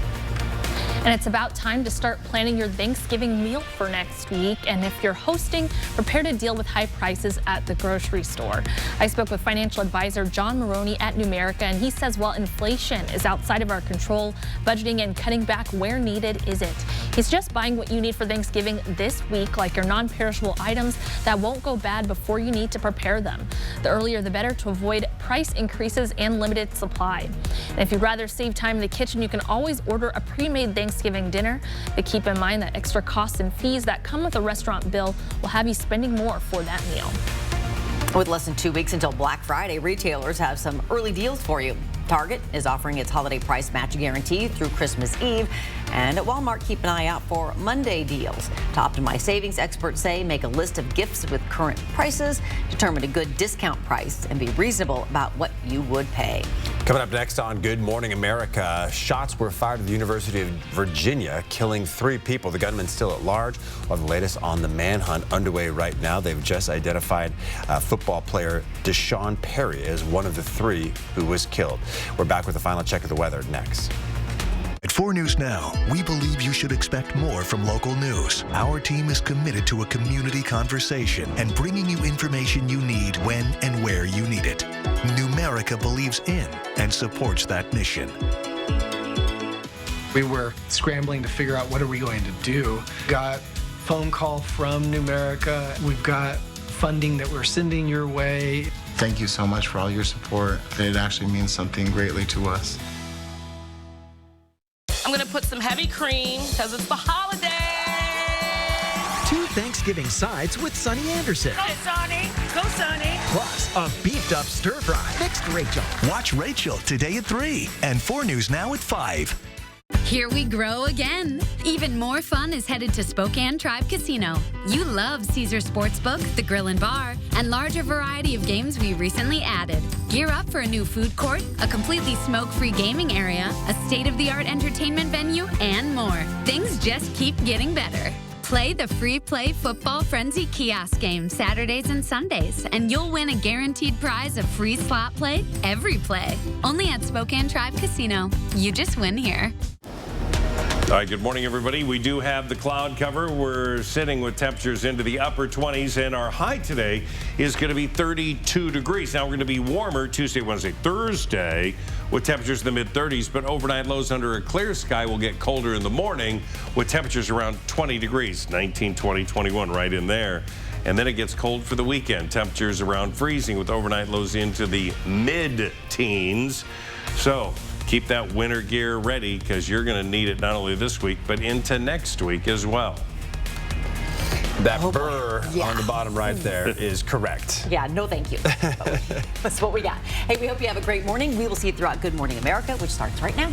And it's about time to start planning your Thanksgiving meal for next week. And if you're hosting, prepare to deal with high prices at the grocery store. I spoke with financial advisor John Maroney at Numerica, and he says while inflation is outside of our control, budgeting and cutting back where needed isn't. He's just buying what you need for Thanksgiving this week, like your non-perishable items that won't go bad before you need to prepare them. The earlier the better to avoid price increases and limited supply. And if you'd rather save time in the kitchen, you can always order a pre-made Thanksgiving dinner, but keep in mind that extra costs and fees that come with a restaurant bill will have you spending more for that meal. With less than 2 weeks until Black Friday, retailers have some early deals for you. Target is offering its holiday price match guarantee through Christmas Eve. And at Walmart, keep an eye out for Monday deals. To optimize savings, experts say make a list of gifts with current prices, determine a good discount price, and be reasonable about what you would pay. Coming up next on Good Morning America, shots were fired at the University of Virginia, killing 3 people. The gunman still at large. We'll have the latest on the manhunt underway right now. They've just identified football player Deshaun Perry as one of the 3 who was killed. We're back with a final check of the weather next. For News Now, we believe you should expect more from local news. Our team is committed to a community conversation and bringing you information you need when and where you need it. Numerica believes in and supports that mission. We were scrambling to figure out what are we going to do. Got phone call from Numerica. We've got funding that we're sending your way. Thank you so much for all your support. It actually means something greatly to us. I'm gonna put some heavy cream because it's the holiday. 2 Thanksgiving sides with Sonny Anderson. Go Sonny, go Sonny. Plus a beefed up stir fry. Mixed Rachel. Watch Rachel today at 3 and 4 News Now at 5. Here we grow again. Even more fun is headed to Spokane Tribe Casino. You love Caesar Sportsbook, the grill and bar, and larger variety of games we recently added. Gear up for a new food court, a completely smoke-free gaming area, a state-of-the-art entertainment venue, and more. Things just keep getting better. Play the free play Football Frenzy kiosk game Saturdays and Sundays, and you'll win a guaranteed prize of free slot play every play. Only at Spokane Tribe Casino. You just win here. All right, good morning, everybody. We do have the cloud cover. We're sitting with temperatures into the upper 20s, and our high today is going to be 32 degrees. Now we're going to be warmer Tuesday, Wednesday, Thursday with temperatures in the mid-30s, but overnight lows under a clear sky will get colder in the morning with temperatures around 20 degrees, 19, 20, 21 right in there. And then it gets cold for the weekend. Temperatures around freezing with overnight lows into the mid-teens. So keep that winter gear ready because you're going to need it not only this week, but into next week as well. That burr on the bottom right there is correct. Yeah, no thank you. That's what we got. Hey, we hope you have a great morning. We will see you throughout Good Morning America, which starts right now.